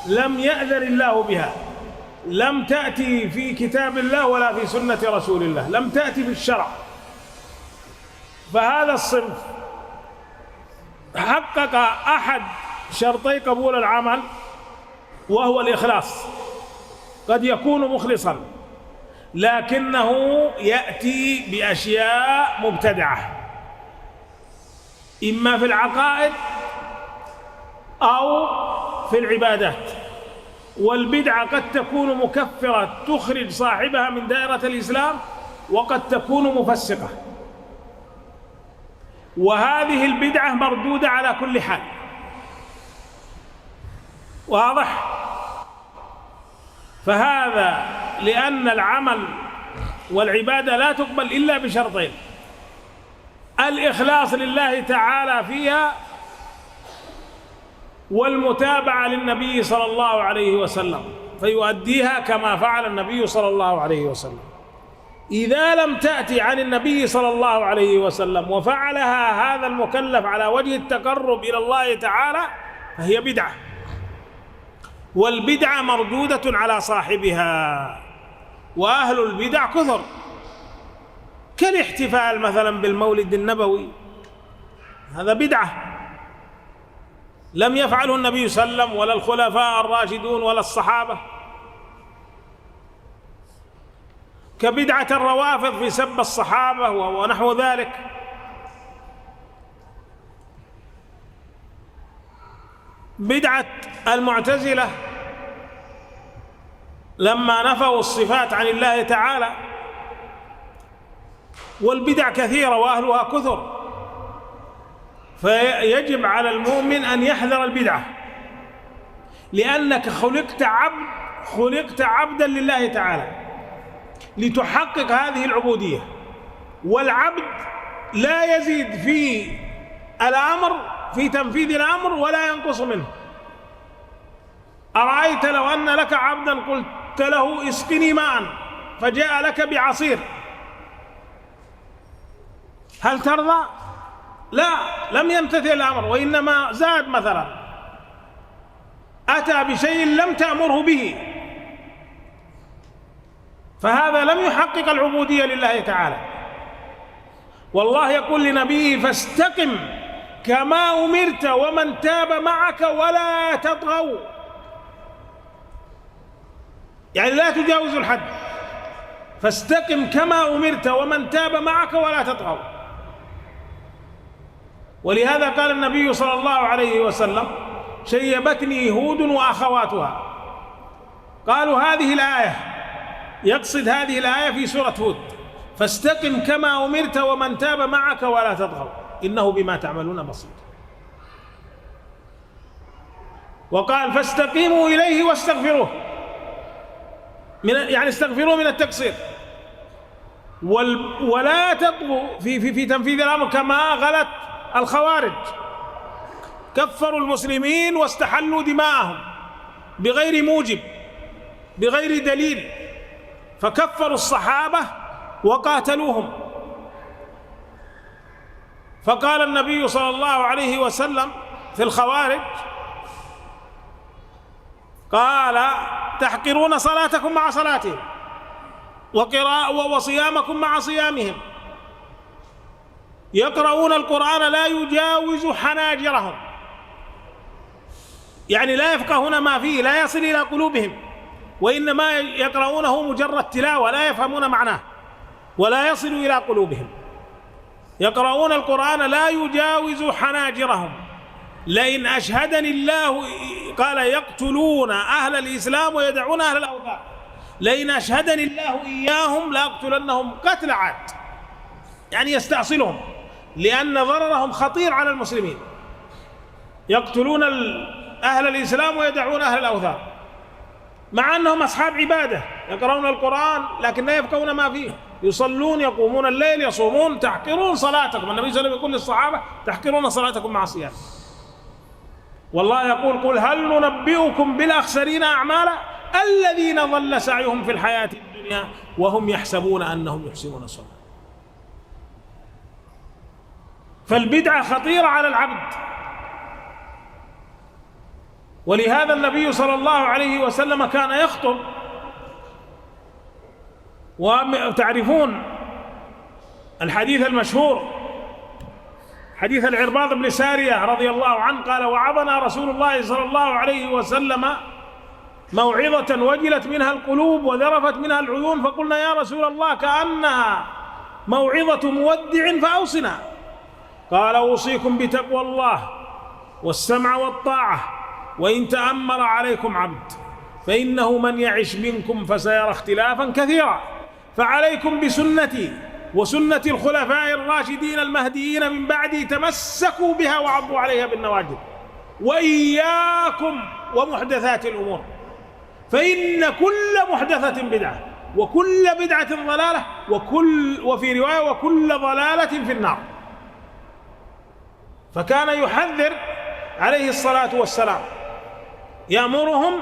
لم يأذن الله بها، لم تأتي في كتاب الله ولا في سنة رسول الله، لم تأتي في الشرع. فهذا الصنف حقق أحد شرطي قبول العمل وهو الإخلاص، قد يكون مخلصا لكنه يأتي بأشياء مبتدعة، إما في العقائد أو في العبادات. والبدعة قد تكون مكفرة تخرج صاحبها من دائرة الإسلام، وقد تكون مفسقة، وهذه البدعة مردودة على كل حال. واضح؟ فهذا لأن العمل والعبادة لا تقبل إلا بشرطين: الإخلاص لله تعالى فيها، والمتابعة للنبي صلى الله عليه وسلم، فيؤديها كما فعل النبي صلى الله عليه وسلم. إذا لم تأتي عن النبي صلى الله عليه وسلم وفعلها هذا المكلف على وجه التقرب إلى الله تعالى فهي بدعة، والبدعة مردودة على صاحبها. وأهل البدع كثر، كالاحتفال مثلا بالمولد النبوي، هذا بدعة لم يفعله النبي صلى الله عليه وسلم ولا الخلفاء الراشدون ولا الصحابة. كبدعة الروافض في سب الصحابة ونحو ذلك. بدعة المعتزلة لما نفوا الصفات عن الله تعالى. والبدع كثيرة وأهلها كثر، فيجب على المؤمن أن يحذر البدعة، لأنك خلقت عبدا لله تعالى لتحقق هذه العبودية، والعبد لا يزيد في الأمر في تنفيذ الأمر ولا ينقص منه. أرأيت لو أن لك عبدا قلت له اسقني ماء فجاء لك بعصير، هل ترضى؟ لا، لم يمتثل الأمر، وإنما زاد مثلا، أتى بشيء لم تأمره به، فهذا لم يحقق العبودية لله تعالى. والله يقول لنبيه: فاستقم كما أمرت ومن تاب معك ولا تطغوا، يعني لا تجاوزوا الحد، فاستقم كما أمرت ومن تاب معك ولا تطغوا. ولهذا قال النبي صلى الله عليه وسلم: شيبتني هود وأخواتها. قالوا هذه الآية، يقصد هذه الآية في سورة هود: فاستقم كما أمرت ومن تاب معك ولا تطغوا إنه بما تعملون بصير. وقال: فاستقيموا إليه واستغفروه، يعني استغفروه من التقصير، ولا تطغوا في تنفيذ الأمر كما غلت الخوارج، كفروا المسلمين واستحلوا دماءهم بغير موجب بغير دليل، فكفروا الصحابة وقاتلوهم. فقال النبي صلى الله عليه وسلم في الخوارج، قال: تحقرون صلاتكم مع صلاتهم وصيامكم مع صيامهم، يقرؤون القرآن لا يجاوز حناجرهم، يعني لا يفقهون ما فيه، لا يصل إلى قلوبهم، وإنما يقرؤونه مجرد تلاوة لا يفهمون معناه ولا يصل إلى قلوبهم. يقرؤون القرآن لا يجاوز حناجرهم لئن أشهدني الله، قال يقتلون أهل الإسلام ويدعون أهل الأوثان، لئن أشهدني الله إياهم لأقتلنهم قتل عاد، يعني يستأصلهم لأن ضررهم خطير على المسلمين. يقتلون أهل الإسلام ويدعون أهل الأوثان، مع أنهم أصحاب عبادة يقرؤون القرآن لكن لا يفقهون ما فيه، يصلون، يقومون الليل، يصومون، تحقرون صلاتكم. النبي صلى الله عليه وسلم يقول للصحابة تحقرون صلاتكم مع الصيام. والله يقول قل هل ننبئكم بالأخسرين أعمالا الذين ضل سعيهم في الحياة الدنيا وهم يحسبون أنهم يحسنون صنعا. فالبدعة خطيرة على العبد، ولهذا النبي صلى الله عليه وسلم كان يخطب، وتعرفون الحديث المشهور حديث العرباض بن سارية رضي الله عنه قال وعظنا رسول الله صلى الله عليه وسلم موعظة وجلت منها القلوب وذرفت منها العيون، فقلنا يا رسول الله كأنها موعظة مودع فأوصنا. قال أوصيكم بتقوى الله والسمع والطاعة وإن تأمر عليكم عبد، فإنه من يعش منكم فسيرى اختلافا كثيرا، فعليكم بسنتي وسنة الخلفاء الراشدين المهديين من بعدي، تمسكوا بها وعضوا عليها بالنواجذ، وإياكم ومحدثات الأمور، فإن كل محدثة بدعة وكل بدعة ضلالة وفي رواية وكل ضلالة في النار. فكان يحذر عليه الصلاة والسلام، يأمرهم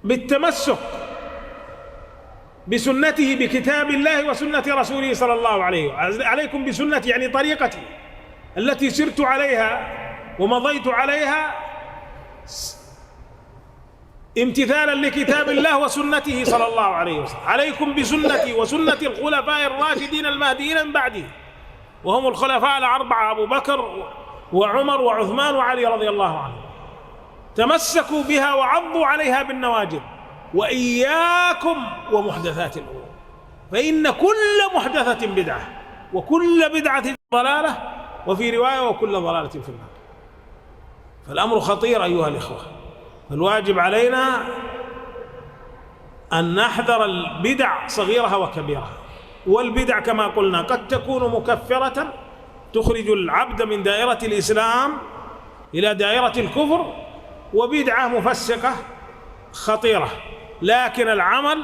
بالتمسك بسنته، بكتاب الله وسنة رسوله صلى الله عليه وسلم. عليكم بسنتي يعني طريقتي التي سرت عليها ومضيت عليها امتثالا لكتاب الله وسنته صلى الله عليه وسلم. عليكم بسنتي وسنة الخلفاء الراشدين المهديين من بعدي، وهم الخلفاء الأربعة أبو بكر وعمر وعثمان وعلي رضي الله عنهم، تمسكوا بها وعضوا عليها بالنواجذ، وإياكم ومحدثات الأمور، فإن كل محدثة بدعة وكل بدعة ضلالة، وفي رواية وكل ضلالة في النار. فالأمر خطير أيها الإخوة، فالواجب علينا أن نحذر البدع صغيرها وكبيرها. والبدع كما قلنا قد تكون مكفرة تخرج العبد من دائرة الإسلام إلى دائرة الكفر، وبدعة مفسقة خطيرة، لكن العمل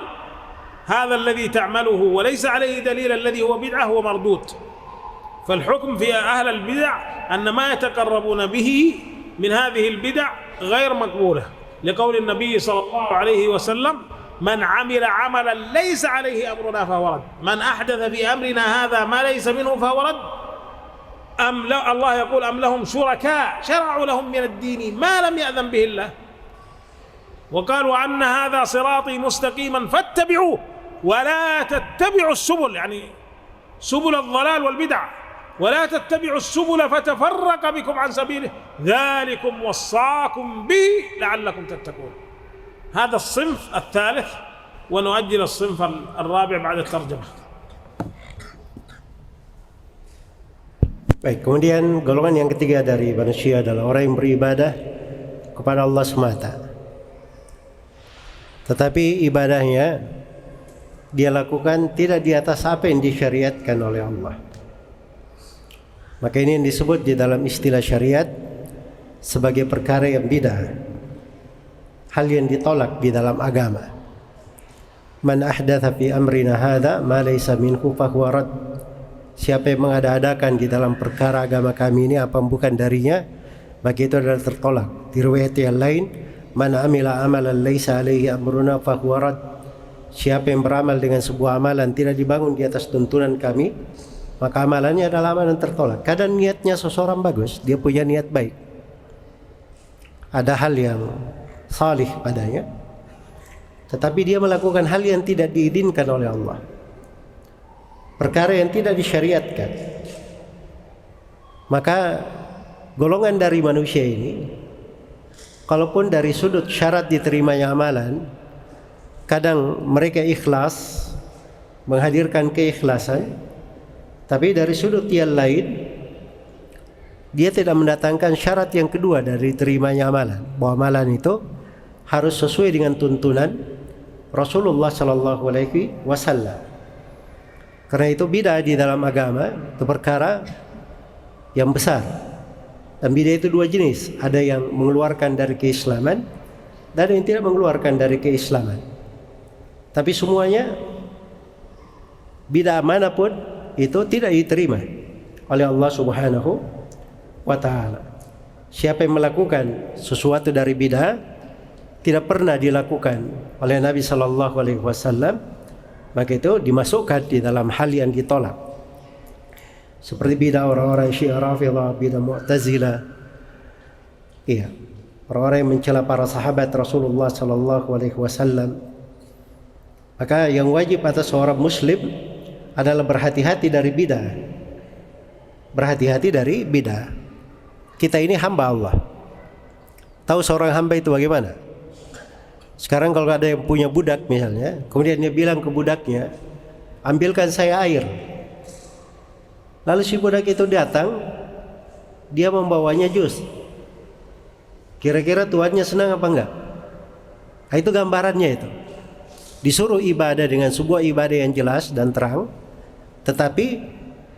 هذا الذي تعمله وليس عليه دليل الذي هو بدعة هو مردود. فالحكم في أهل البدع أن ما يتقربون به من هذه البدع غير مقبولة، لقول النبي صلى الله عليه وسلم من عمل عملا ليس عليه أمرنا فهو رد، من أحدث في أمرنا هذا ما ليس منه فهو رد. الله يقول أم لهم شركاء شرعوا لهم من الدين ما لم يأذن به الله، وقالوا أن هذا صراطي مستقيما فاتبعوه ولا تتبعوا السبل، يعني سبل الضلال والبدع، ولا تتبعوا السبل فتفرق بكم عن سبيله، ذلكم وصاكم به لعلكم تتقون. هذا الصنف الثالث، ونؤجل الصنف الرابع بعد الترجمة. Baik, kemudian golongan yang ketiga dari manusia adalah orang yang beribadah kepada Allah semata, tetapi ibadahnya dia lakukan tidak di atas apa yang disyariatkan oleh Allah. Maka ini yang disebut di dalam istilah syariat sebagai perkara yang bid'ah, hal yang ditolak di dalam agama. Man ahdatha fi amrina hadza ma laysa minhu fahuwa rad. Siapa yang mengada-adakan di dalam perkara agama kami ini apa bukan darinya, maka itu adalah tertolak. Di riwayat yang lain, man amila amalan laysa alaihi amruna fahuwa rad. Siapa yang beramal dengan sebuah amalan tidak dibangun di atas tuntunan kami, maka amalannya adalah amalan tertolak. Kadang niatnya seseorang bagus, dia punya niat baik, ada hal yang salih padanya, tetapi dia melakukan hal yang tidak diizinkan oleh Allah, perkara yang tidak disyariatkan. Maka golongan dari manusia ini, kalaupun dari sudut syarat diterimanya amalan, kadang mereka ikhlas, menghadirkan keikhlasan, tapi dari sudut yang lain dia tidak mendatangkan syarat yang kedua dari terimanya amalan, bahwa amalan itu harus sesuai dengan tuntunan Rasulullah Sallallahu Alaihi Wasallam. Karena itu bid'ah di dalam agama itu perkara yang besar. Dan bid'ah itu dua jenis, ada yang mengeluarkan dari keislaman dan ada yang tidak mengeluarkan dari keislaman. Tapi semuanya bid'ah manapun itu tidak diterima oleh Allah Subhanahu wa ta'ala. Siapa yang melakukan sesuatu dari bid'ah tidak pernah dilakukan oleh Nabi sallallahu alaihi wasallam, maka itu dimasukkan di dalam hal yang ditolak. Seperti bid'ah orang-orang Syiah Rafidhah, bid'ah Mu'tazilah. Iya, orang-orang yang mencela para sahabat Rasulullah sallallahu alaihi wasallam. Maka yang wajib atas seorang muslim adalah berhati-hati dari bid'ah. Berhati-hati dari bid'ah. Kita ini hamba Allah. Tahu seorang hamba itu bagaimana? Sekarang kalau ada yang punya budak misalnya, kemudian dia bilang ke budaknya, ambilkan saya air. Lalu si budak itu datang, dia membawanya jus. Kira-kira tuannya senang apa enggak? Nah, itu gambarannya itu. Disuruh ibadah dengan sebuah ibadah yang jelas dan terang, tetapi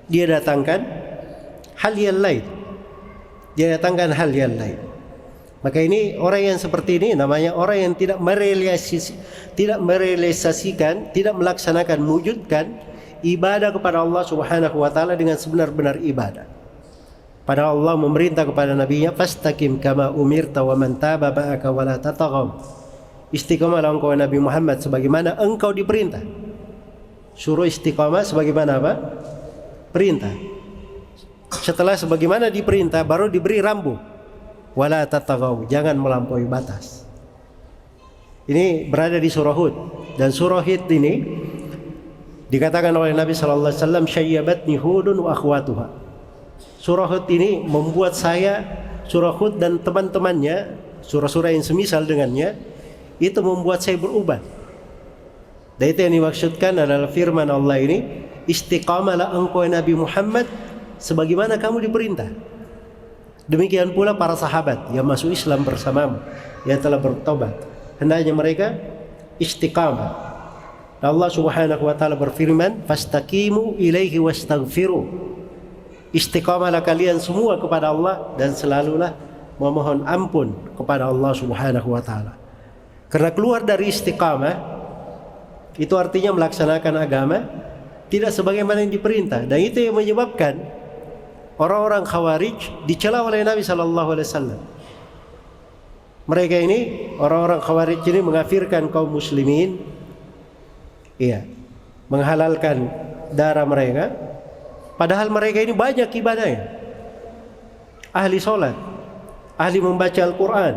dia datangkan hal yang lain. Dia datangkan hal yang lain. Maka ini orang yang seperti ini namanya orang yang tidak merealisasikan, tidak melaksanakan, mewujudkan ibadah kepada Allah Subhanahu wa taala dengan sebenar-benar ibadah. Padahal Allah memerintah kepada nabinya, fastaqim kama umirta wa man taba ma'aka wa la tataghaw. Istiqamalah engkau Nabi Muhammad sebagaimana engkau diperintah. Suruh istiqamah sebagaimana apa? Perintah. Setelah sebagaimana diperintah baru diberi rambu. Wala tataghaw, jangan melampaui batas. Ini berada di surah Hud, dan surah Hud ini dikatakan oleh Nabi sallallahu alaihi wasallam, syayyabatni Hudun wa akhwatuha. Surah Hud ini membuat saya, surah Hud dan teman-temannya, surah-surah yang semisal dengannya, itu membuat saya berubah. Dan itu yang dimaksudkan adalah firman Allah ini, istiqamalah engkau Nabi Muhammad sebagaimana kamu diperintah. Demikian pula para sahabat yang masuk Islam bersamamu, yang telah bertobat, hendaknya mereka istiqamah. Allah Subhanahu wa taala berfirman, fastaqimu ilaihi wastaghfiru. Istiqamalah kalian semua kepada Allah dan selalulah memohon ampun kepada Allah Subhanahu wa taala. Karena keluar dari istiqamah itu artinya melaksanakan agama tidak sebagaimana yang diperintah, dan itu yang menyebabkan orang-orang Khawarij dicela oleh Nabi sallallahu alaihi wasallam. Mereka ini, orang-orang Khawarij ini mengkafirkan kaum muslimin, iya, menghalalkan darah mereka, padahal mereka ini banyak ibadahnya. Ahli sholat, ahli membaca Al-Quran.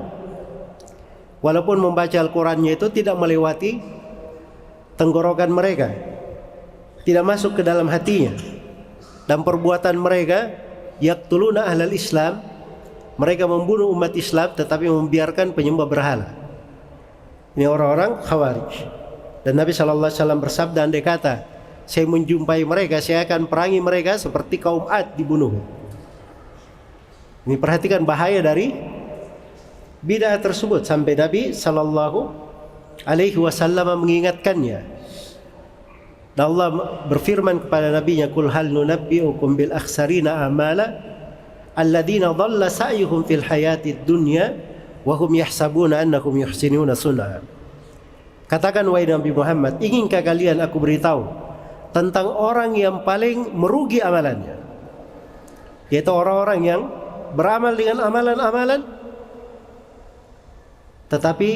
Walaupun membaca Al-Qurannya itu tidak melewati tenggorokan mereka, tidak masuk ke dalam hatinya. Dan perbuatan mereka yaqtuluna ahlal Islam, mereka membunuh umat Islam tetapi membiarkan penyembah berhala. Ini orang-orang Khawarij. Dan Nabi SAW bersabda, andai kata saya menjumpai mereka, saya akan perangi mereka seperti kaum Ad dibunuh. Ini perhatikan bahaya dari bid'ah tersebut, sampai Nabi SAW mengingatkannya. Dan Allah berfirman kepada nabinya, qul hal nunabbi'ukum bil akhsarina a'mala alladzina dhalla sa'yuhum fil hayatid dunya wa hum yahsabuna annahum yuhsinuna sun'a. Katakan wahai Nabi Muhammad, inginkah kalian aku beritahu tentang orang yang paling merugi amalannya, yaitu orang-orang yang beramal dengan amalan-amalan tetapi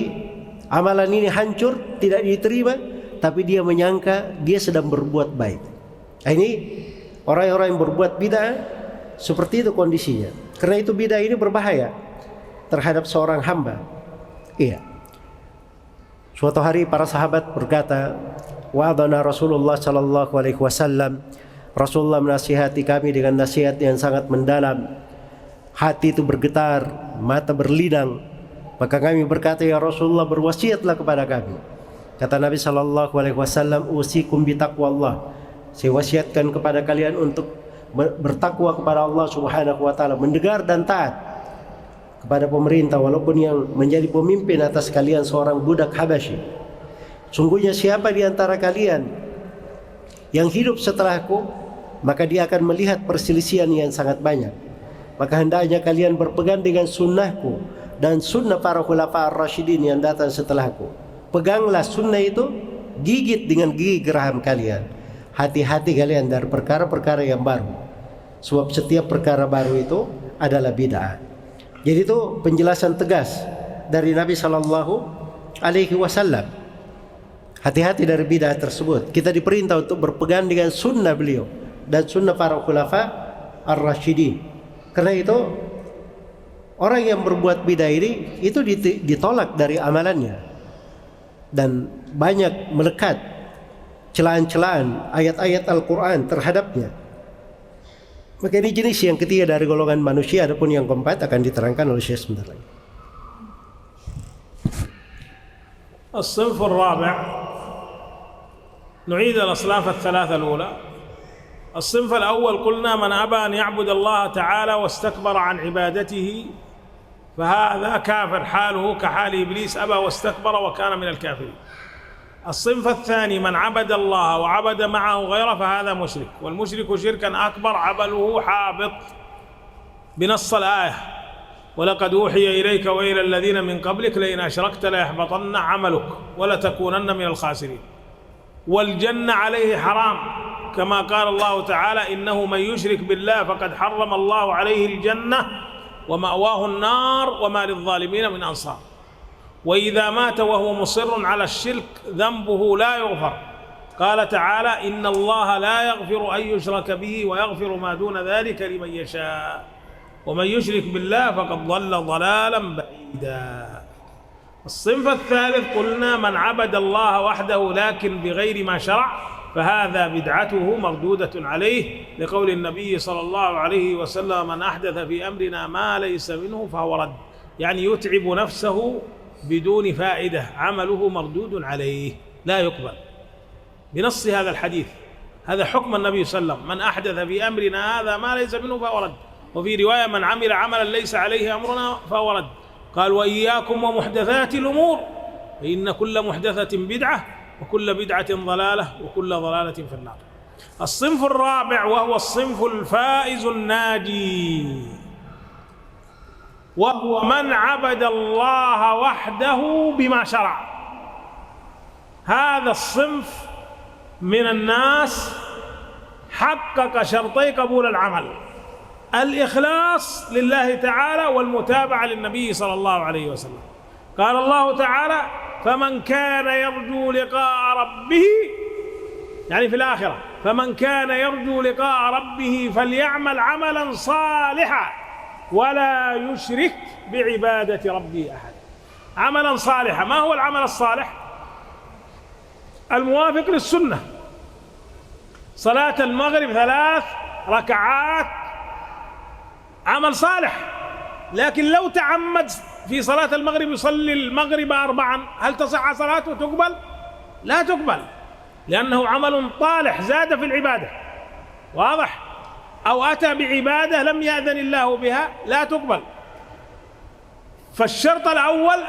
amalan ini hancur, tidak diterima, tapi dia menyangka dia sedang berbuat baik. Nah, ini orang-orang yang berbuat bid'ah seperti itu kondisinya. Karena itu bid'ah ini berbahaya terhadap seorang hamba. Iya. Suatu hari para sahabat berkata, wa'adana Rasulullah sallallahu alaihi wasallam. Rasulullah menasihati kami dengan nasihat yang sangat mendalam. Hati itu bergetar, mata berlinang. Maka kami berkata, ya Rasulullah, berwasiatlah kepada kami. Kata Nabi sallallahu alaihi wasallam, usikum bi taqwallah. Saya wasiatkan kepada kalian untuk bertakwa kepada Allah Subhanahu wa taala, mendengar dan taat kepada pemerintah walaupun yang menjadi pemimpin atas kalian seorang budak Habasyi. Sungguhnya siapa di antara kalian yang hidup setelahku, maka dia akan melihat perselisihan yang sangat banyak. Maka hendaknya kalian berpegang dengan sunnahku dan sunnah para khulafa ar-rasyidin yang datang setelahku. Peganglah sunnah itu, gigit dengan gigi geraham kalian. Hati-hati kalian dari perkara-perkara yang baru, sebab setiap perkara baru itu adalah bid'ah. Jadi itu penjelasan tegas dari Nabi Sallallahu Alaihi Wasallam. Hati-hati dari bid'ah tersebut. Kita diperintah untuk berpegang dengan sunnah beliau dan sunnah para khulafa ar-rasyidin. Karena itu orang yang berbuat bid'ah ini itu ditolak dari amalannya dan banyak melekat celaan-celaan ayat-ayat Al-Quran terhadapnya. Maka ini jenis yang ketiga dari golongan manusia. Adapun yang keempat akan diterangkan oleh Syekh sebentar lagi. الصنف الرابع نعيد الأصناف الثلاثة الأولى. الصنف الأول قلنا من أبى أن يعبد الله تعالى واستكبر عن عبادته فهذا كافر، حاله كحال إبليس، أبى واستكبر وكان من الكافرين. الصنف الثاني من عبد الله وعبد معه غيره فهذا مشرك، والمشرك شركا أكبر عمله حابط بنص الآية ولقد أوحي إليك وإلى الذين من قبلك لئن أشركت ليحبطن عملك ولتكونن من الخاسرين. والجنة عليه حرام كما قال الله تعالى إنه من يشرك بالله فقد حرم الله عليه الجنة ومأواه النار وما للظالمين من أنصار. وإذا مات وهو مصر على الشرك ذنبه لا يغفر. قال تعالى إن الله لا يغفر أن يشرك به ويغفر ما دون ذلك لمن يشاء ومن يشرك بالله فقد ضل ضلالا بعيدا. الصنف الثالث قلنا من عبد الله وحده لكن بغير ما شرع فهذا بدعته مردودة عليه لقول النبي صلى الله عليه وسلم من أحدث في أمرنا ما ليس منه فهو رد، يعني يتعب نفسه بدون فائدة، عمله مردود عليه لا يقبل بنص هذا الحديث. هذا حكم النبي صلى الله عليه وسلم، من أحدث في أمرنا هذا ما ليس منه فهو رد. وفي رواية من عمل عملا ليس عليه أمرنا فهو رد. قال وإياكم ومحدثات الأمور فإن كل محدثة بدعة وكل بدعة ضلالة وكل ضلالة في النار. الصنف الرابع وهو الصنف الفائز الناجي وهو من عبد الله وحده بما شرع. هذا الصنف من الناس حقق شرطي قبول العمل: الإخلاص لله تعالى والمتابعة للنبي صلى الله عليه وسلم. قال الله تعالى فمن كان يرجو لقاء ربه، يعني في الآخرة، فمن كان يرجو لقاء ربه فليعمل عملا صالحا ولا يشرك بعبادة ربه أحد. عملا صالحا، ما هو العمل الصالح؟ الموافق للسنة. صلاة المغرب 3 ركعات عمل صالح، لكن لو تعمد في صلاة المغرب يصلي المغرب 4، هل تصح صلاته؟ تقبل؟ لا تقبل، لأنه عمل طالح زاد في العبادة، واضح؟ أو أتى بعبادة لم يأذن الله بها، لا تقبل. فالشرط الأول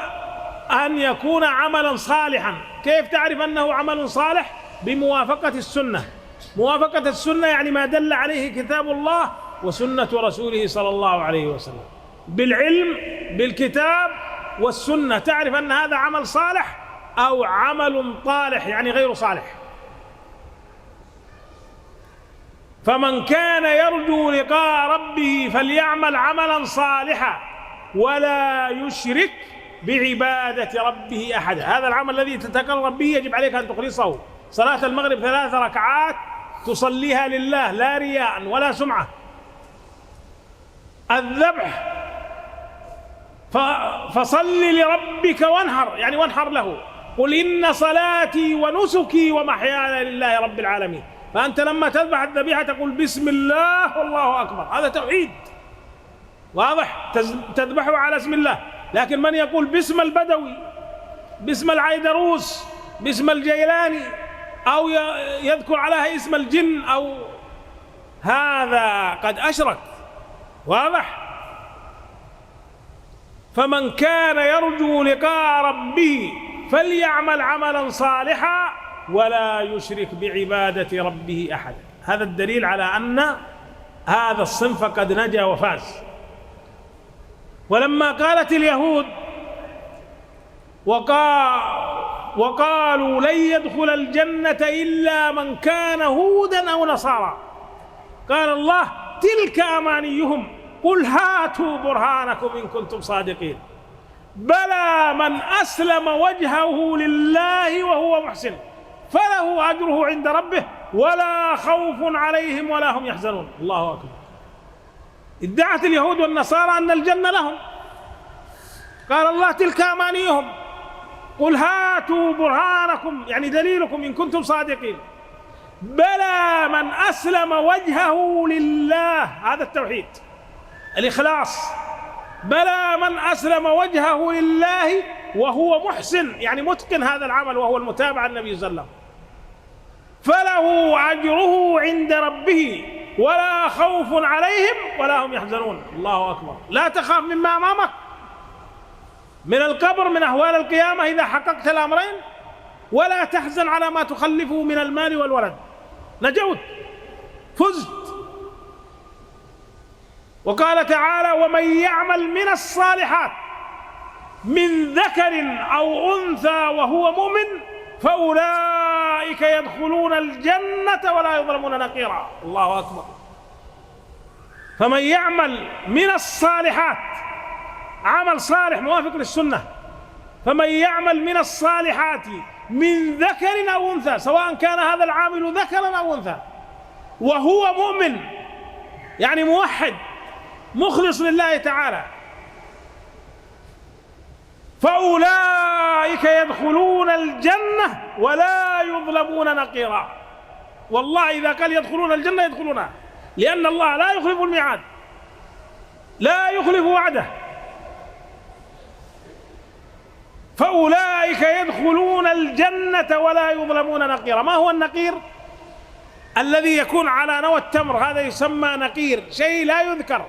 أن يكون عملا صالحا. كيف تعرف أنه عمل صالح؟ بموافقة السنة. موافقة السنة يعني ما دل عليه كتاب الله وسنة رسوله صلى الله عليه وسلم. بالعلم بالكتاب والسنة تعرف أن هذا عمل صالح أو عمل طالح يعني غير صالح. فمن كان يرجو لقاء ربه فليعمل عملا صالحا ولا يشرك بعبادة ربه أحدا. هذا العمل الذي تتقرب به يجب عليك أن تخلصه. صلاة المغرب 3 ركعات تصليها لله لا رياء ولا سمعة. الذبح فصل لربك وانحر، يعني وانحر له. قل إن صلاتي ونسكي ومحياي لله رب العالمين. فأنت لما تذبح الذبيحة تقول بسم الله والله أكبر، هذا توحيد، واضح؟ تذبحه على اسم الله. لكن من يقول باسم البدوي، باسم العيدروس، باسم الجيلاني، أو يذكر عليها اسم الجن، أو هذا قد أشرك. واضح؟ فمن كان يرجو لقاء ربه فليعمل عملا صالحا ولا يشرك بعبادة ربه أحدا. هذا الدليل على أن هذا الصنف قد نجا وفاز. ولما قالت اليهود وقالوا لن يدخل الجنة إلا من كان هودا أو نصارى، قال الله تلك أمانيهم قل هاتوا برهانكم إن كنتم صادقين بلى من أسلم وجهه لله وهو محسن فله أجره عند ربه ولا خوف عليهم ولا هم يحزنون. الله أكبر. ادعت اليهود والنصارى أن الجنة لهم، قال الله تلك أمانيهم قل هاتوا برهانكم يعني دليلكم إن كنتم صادقين بلى من أسلم وجهه لله. هذا التوحيد الإخلاص. بلى من أسلم وجهه لله وهو محسن يعني متقن هذا العمل وهو المتابع النبي صلى الله عليه وسلم فله أجره عند ربه ولا خوف عليهم ولا هم يحزنون. الله أكبر. لا تخاف مما أمامك من القبر من أهوال القيامة إذا حققت الأمرين، ولا تحزن على ما تخلفه من المال والولد. نجوت، فزت. وقال تعالى ومن يعمل من الصالحات من ذكر أو أنثى وهو مؤمن فأولئك يدخلون الجنة ولا يظلمون نقيرا. الله أكبر. فمن يعمل من الصالحات عمل صالح موافق للسنة، فمن يعمل من الصالحات من ذكر أو أنثى سواء كان هذا العامل ذكرا أو أنثى وهو مؤمن يعني موحد مخلص لله تعالى فأولئك يدخلون الجنة ولا يظلمون نقيرا. والله إذا قال يدخلون الجنة يدخلونها، لأن الله لا يخلف الميعاد، لا يخلف وعده. فأولئك يدخلون الجنة ولا يظلمون نقيرا. ما هو النقير؟ الذي يكون على نوى التمر، هذا يسمى نقير، شيء لا يذكر،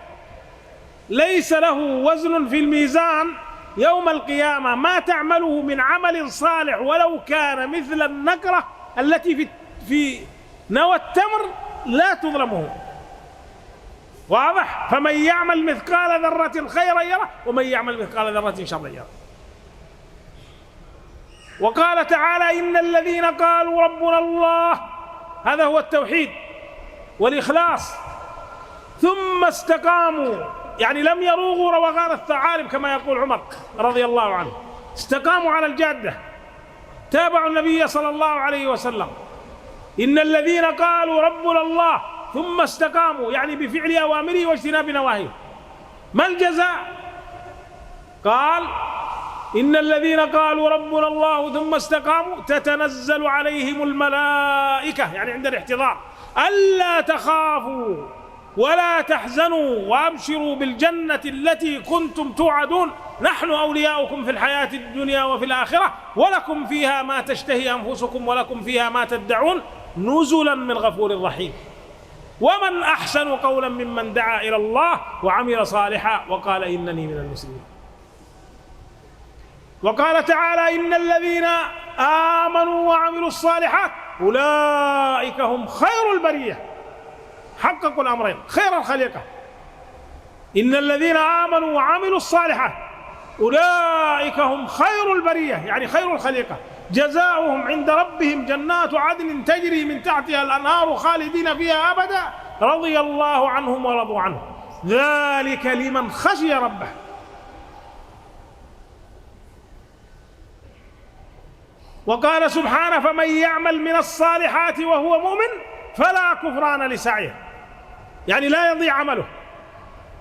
ليس له وزن في الميزان يوم القيامة. ما تعمله من عمل صالح ولو كان مثل النقرة التي في نوى التمر لا تظلمه. واضح؟ فمن يعمل مثقال ذرة خيرا يره ومن يعمل مثقال ذرة شرا يره. وقال تعالى إن الذين قالوا ربنا الله، هذا هو التوحيد والإخلاص، ثم استقاموا يعني لم يروغوا روغان الثعالب كما يقول عمر رضي الله عنه، استقاموا على الجادة، تابعوا النبي صلى الله عليه وسلم. إن الذين قالوا ربنا الله ثم استقاموا يعني بفعل أوامره واجتناب نواهيه. ما الجزاء؟ قال إن الذين قالوا ربنا الله ثم استقاموا تتنزل عليهم الملائكة يعني عند الاحتضار ألا تخافوا ولا تحزنوا وأبشروا بالجنة التي كنتم توعدون نحن أولياؤكم في الحياة الدنيا وفي الآخرة ولكم فيها ما تشتهي أنفسكم ولكم فيها ما تدعون نزلا من غفور رحيم. ومن أحسن قولا ممن دعا إلى الله وعمل صالحا وقال إنني من المسلمين. وقال تعالى إن الذين آمنوا وعملوا الصالحات أولئك هم خير البرية. حققوا الأمرين، خير الخليقة. إن الذين آمنوا وعملوا الصالحات أولئك هم خير البرية يعني خير الخليقة. جزاؤهم عند ربهم جنات عدن تجري من تحتها الأنهار خالدين فيها أبدا رضي الله عنهم ورضوا عنه ذلك لمن خشي ربه. وقال سبحانه فمن يعمل من الصالحات وهو مؤمن فلا كفران لسعيه يعني لا يضيع عمله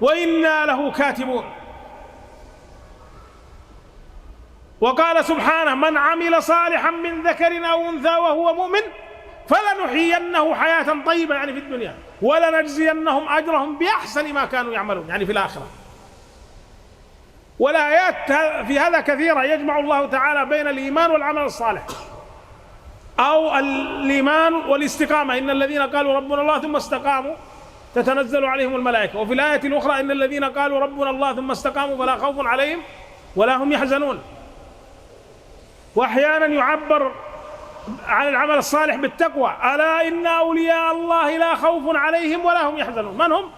وإنا له كاتبون. وقال سبحانه من عمل صالحا من ذكر أو أنثى وهو مؤمن فلنحيينه حياة طيبة يعني في الدنيا ولنجزينهم أجرهم بأحسن ما كانوا يعملون يعني في الآخرة. والآيات في هذا كثيرة، يجمع الله تعالى بين الإيمان والعمل الصالح أو الإيمان والاستقامة. إن الذين قالوا ربنا الله ثم استقاموا تتنزل عليهم الملائكة. وفي الآية الأخرى إن الذين قالوا ربنا الله ثم استقاموا فلا خوف عليهم ولا هم يحزنون. وأحيانا يعبر عن العمل الصالح بالتقوى: ألا إن أولياء الله لا خوف عليهم ولا هم يحزنون. من هم؟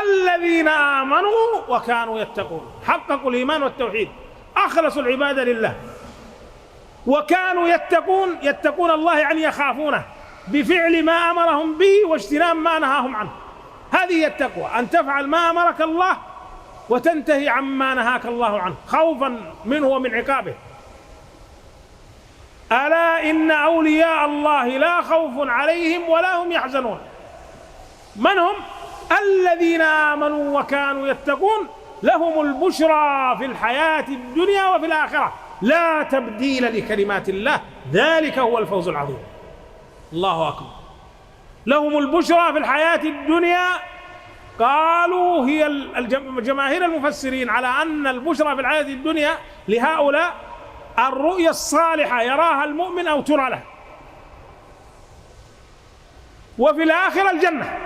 الذين آمنوا وكانوا يتقون، حققوا الإيمان والتوحيد، أخلصوا العبادة لله، وكانوا يتقون الله، يعني يخافونه بفعل ما أمرهم به واجتناب ما نهاهم عنه. هذه هي التقوى، أن تفعل ما أمرك الله وتنتهي عما نهاك الله عنه خوفا منه ومن عقابه. ألا إن أولياء الله لا خوف عليهم ولا هم يحزنون. من هم؟ الذين آمنوا وكانوا يتقون، لهم البشرى في الحياة الدنيا وفي الآخرة، لا تبديل لكلمات الله، ذلك هو الفوز العظيم. الله أكبر. لهم البشرى في الحياة الدنيا. قالوا هي جماهير المفسرين على أن البشرى في الحياة الدنيا لهؤلاء الرؤيا الصالحة يراها المؤمن أو ترى له، وفي الآخرة الجنة.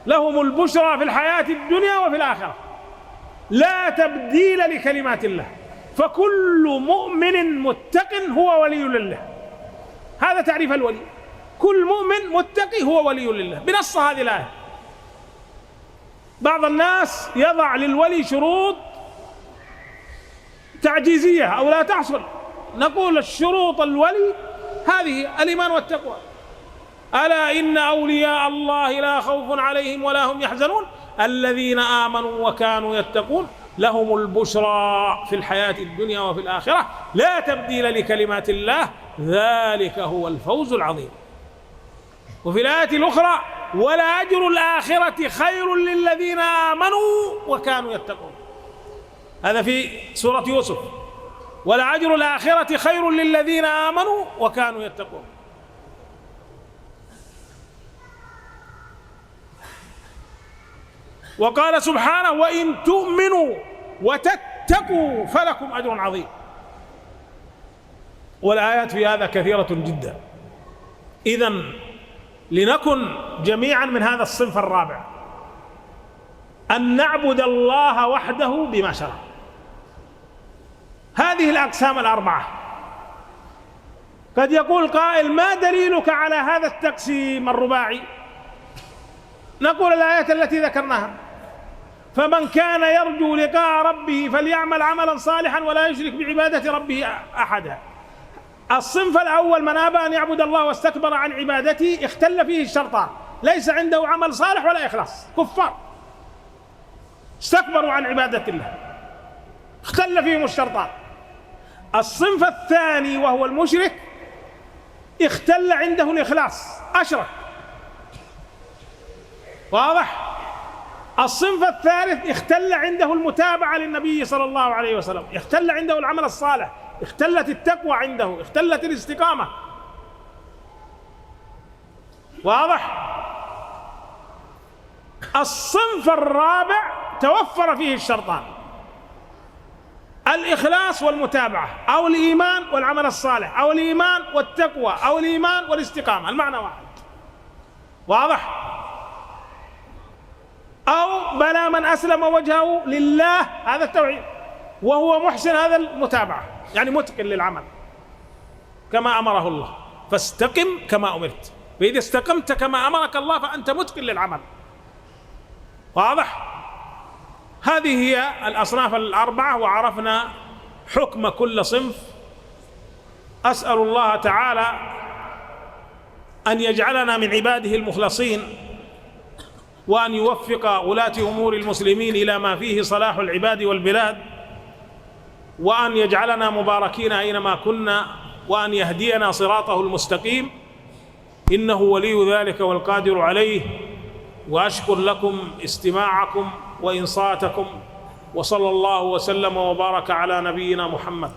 لهم البشرى في الحياة الدنيا وفي الآخرة، لا تبديل لكلمات الله. فكل مؤمن متق هو ولي لله، هذا تعريف الولي. كل مؤمن متقي هو ولي لله بنص هذه الآية. بعض الناس يضع للولي شروط تعجيزية أو لا تحصل. نقول الشروط الولي هذه الإيمان والتقوى. ألا إن أولياء الله لا خوف عليهم ولا هم يحزنون الذين آمنوا وكانوا يتقون، لهم البشرى في الحياة الدنيا وفي الآخرة، لا تبديل لكلمات الله، ذلك هو الفوز العظيم. وفي الآية الأخرى: ولأجر الآخرة خير للذين آمنوا وكانوا يتقون. هذا في سورة يوسف: ولأجر الآخرة خير للذين آمنوا وكانوا يتقون. وقال سبحانه: وإن تؤمنوا وتتقوا فلكم أجر عظيم. والآيات في هذا كثيرة جدا. إذن لنكن جميعا من هذا الصنف الرابع، أن نعبد الله وحده بما شرع. هذه الأقسام الأربعة. قد يقول قائل: ما دليلك على هذا التقسيم الرباعي؟ نقول الآيات التي ذكرناها: فمن كان يرجو لقاء ربه فليعمل عملا صالحا ولا يشرك بعبادة ربه أحدا. الصنف الأول: من أبى أن يعبد الله واستكبر عن عبادته، اختل فيه الشرطان، ليس عنده عمل صالح ولا إخلاص، كفار استكبروا عن عبادة الله، اختل فيهم الشرطان. الصنف الثاني وهو المشرك، اختل عنده الإخلاص، أشرك. واضح؟ الصنف الثالث اختل عنده المتابعة للنبي صلى الله عليه وسلم، اختل عنده العمل الصالح، اختلت التقوى عنده، اختلت الاستقامة. واضح؟ الصنف الرابع توفر فيه الشرطان: الإخلاص والمتابعة، أو الإيمان والعمل الصالح، أو الإيمان والتقوى، أو الإيمان والاستقامة، المعنى واحد. واضح؟ أو بلى من أسلم وجهه لله، هذا التوحيد، وهو محسن، هذا المتابعة، يعني متقن للعمل كما أمره الله. فاستقم كما أمرت، فإذا استقمت كما أمرك الله فأنت متقن للعمل. واضح؟ هذه هي الأصناف الأربعة، وعرفنا حكم كل صنف. أسأل الله تعالى أن يجعلنا من عباده المخلصين، وأن يوفق ولاة أمور المسلمين إلى ما فيه صلاح العباد والبلاد، وأن يجعلنا مباركين أينما كنا، وأن يهدينا صراطه المستقيم، إنه ولي ذلك والقادر عليه. وأشكر لكم استماعكم وإنصاتكم، وصلى الله وسلم وبارك على نبينا محمد.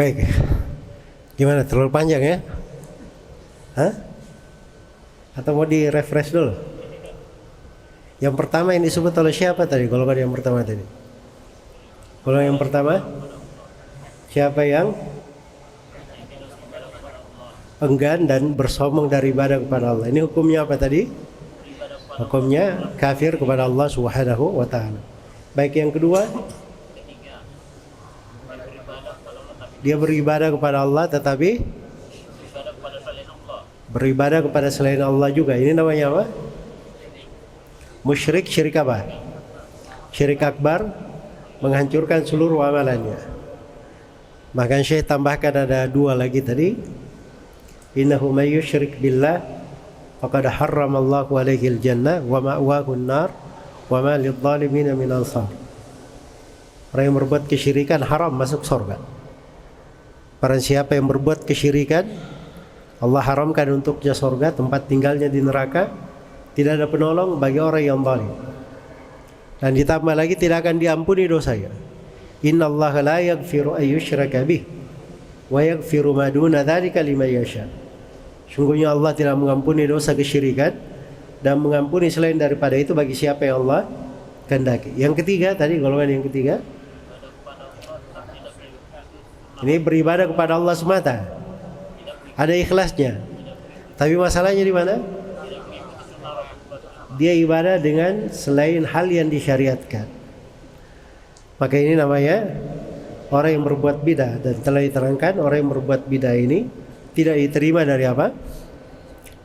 Baik, Gimana? Terlalu panjang ya? Hah? Atau mau di-refresh dulu? Yang pertama yang disebut oleh siapa tadi? Golongan yang pertama tadi. Golongan yang pertama, siapa yang enggan dan bersombong dari ibadah kepada Allah. Ini hukumnya apa tadi? Hukumnya kafir kepada Allah Subhanahu wa taala. Baik, yang kedua, dia beribadah kepada Allah tetapi beribadah kepada selain Allah juga. Ini namanya apa? Musyrik. Syirik apa? Syirik akbar, menghancurkan seluruh amalannya. Maka Syekh tambahkan ada dua lagi tadi. Innahu may yusyrik billah faqad harramallahu alaihi al-jannah wa ma'wahu an-nar wa ma lidh-dhalimin min ansar. Orang yang berbuat kesyirikan haram masuk surga. Barang siapa yang berbuat kesyirikan, Allah haramkan untuknya surga, tempat tinggalnya di neraka, tidak ada penolong bagi orang yang zalim. Dan ditambah lagi tidak akan diampuni dosanya. Innallaha la yaghfiru an yushraka bih wa yaghfiru ma duna dzalika liman yasha. Sungguhnya Allah tidak mengampuni dosa kesyirikan dan mengampuni selain daripada itu bagi siapa yang Allah kehendaki. Yang ketiga tadi, golongan yang ketiga, ini beribadah kepada Allah semata, ada ikhlasnya. Tapi masalahnya di mana? Dia ibadah dengan selain hal yang disyariatkan. Maka ini namanya orang yang berbuat bidah, dan telah diterangkan orang yang berbuat bidah ini tidak diterima dari apa?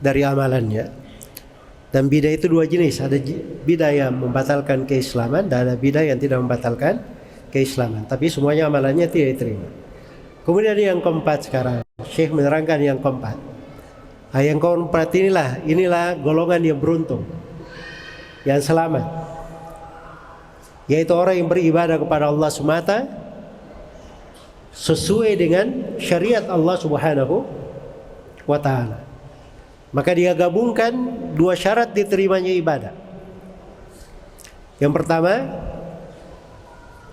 Dari amalannya. Dan bidah itu dua jenis. Ada bidah yang membatalkan keislaman dan ada bidah yang tidak membatalkan keislaman. Tapi semuanya amalannya tidak diterima. Kemudian yang keempat sekarang, Syekh menerangkan yang keempat. Yang keempat inilah golongan yang beruntung, yang selamat, yaitu orang yang beribadah kepada Allah semata sesuai dengan syariat Allah Subhanahu wa taala. Maka dia gabungkan dua syarat diterimanya ibadah. Yang pertama,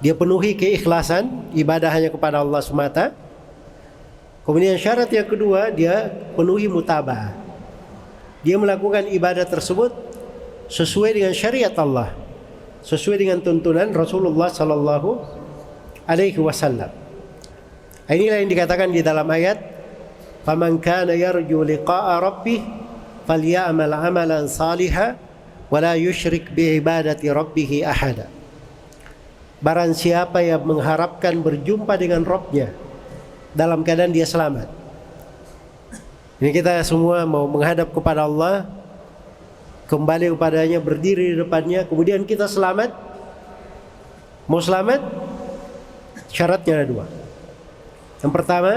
dia penuhi keikhlasan, ibadah hanya kepada Allah semata. Kemudian syarat yang kedua, dia penuhi mutaba'ah. Dia melakukan ibadah tersebut sesuai dengan syariat Allah, sesuai dengan tuntunan Rasulullah sallallahu alaihi wasallam. Inilah yang dikatakan di dalam ayat, "Faman kana yarju liqa'a rabbih falyamal 'amalan shalihan wa la yusyrik bi ibadati rabbih ahada." Barang siapa yang mengharapkan berjumpa dengan Rabb-nya dalam keadaan dia selamat. Ini kita semua mau menghadap kepada Allah, kembali kepadanya, berdiri di depannya, kemudian kita selamat. Mau selamat, syaratnya ada dua. Yang pertama,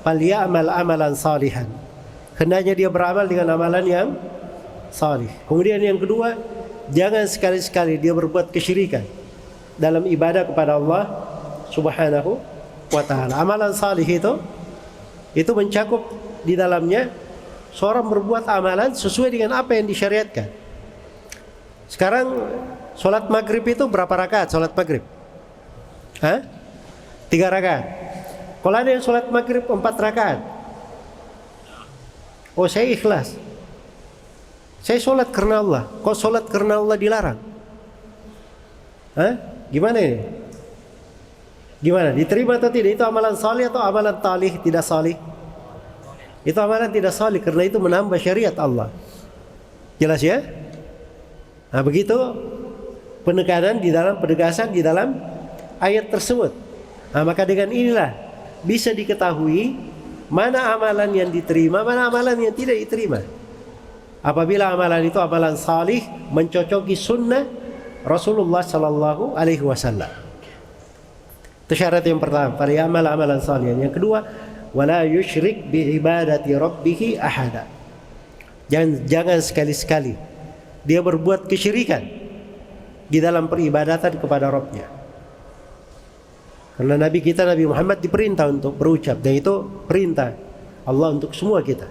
falyamal amalan salihan. Hendaknya dia beramal dengan amalan yang salih. Kemudian yang kedua, jangan sekali-sekali dia berbuat kesyirikan dalam ibadah kepada Allah Subhanahu wa ta'ala. Amalan salih itu mencakup di dalamnya seorang berbuat amalan sesuai dengan apa yang disyariatkan. Sekarang sholat maghrib itu berapa rakaat sholat maghrib? 3 rakaat. Kalau ada yang sholat maghrib 4 rakaat, oh saya ikhlas, saya sholat karena Allah. Kok sholat karena Allah dilarang? Gimana ini? Gimana? Diterima atau tidak? Itu amalan salih atau amalan talih tidak salih? Itu amalan tidak salih karena itu menambah syariat Allah. Jelas ya? Nah begitu penekanan di dalam penegasan di dalam ayat tersebut. Nah maka dengan inilah bisa diketahui mana amalan yang diterima, mana amalan yang tidak diterima. Apabila amalan itu amalan salih, mencocoki sunnah Rasulullah sallallahu alaihi wasallam. Itu syarat yang pertama, pada amalan salih. Yang kedua, wala yusyrik bi ibadati rabbih ahada. Jangan sekali-sekali dia berbuat kesyirikan di dalam peribadatan kepada Rabb-nya. Karena Nabi kita Nabi Muhammad diperintah untuk berucap, dan itu perintah Allah untuk semua kita.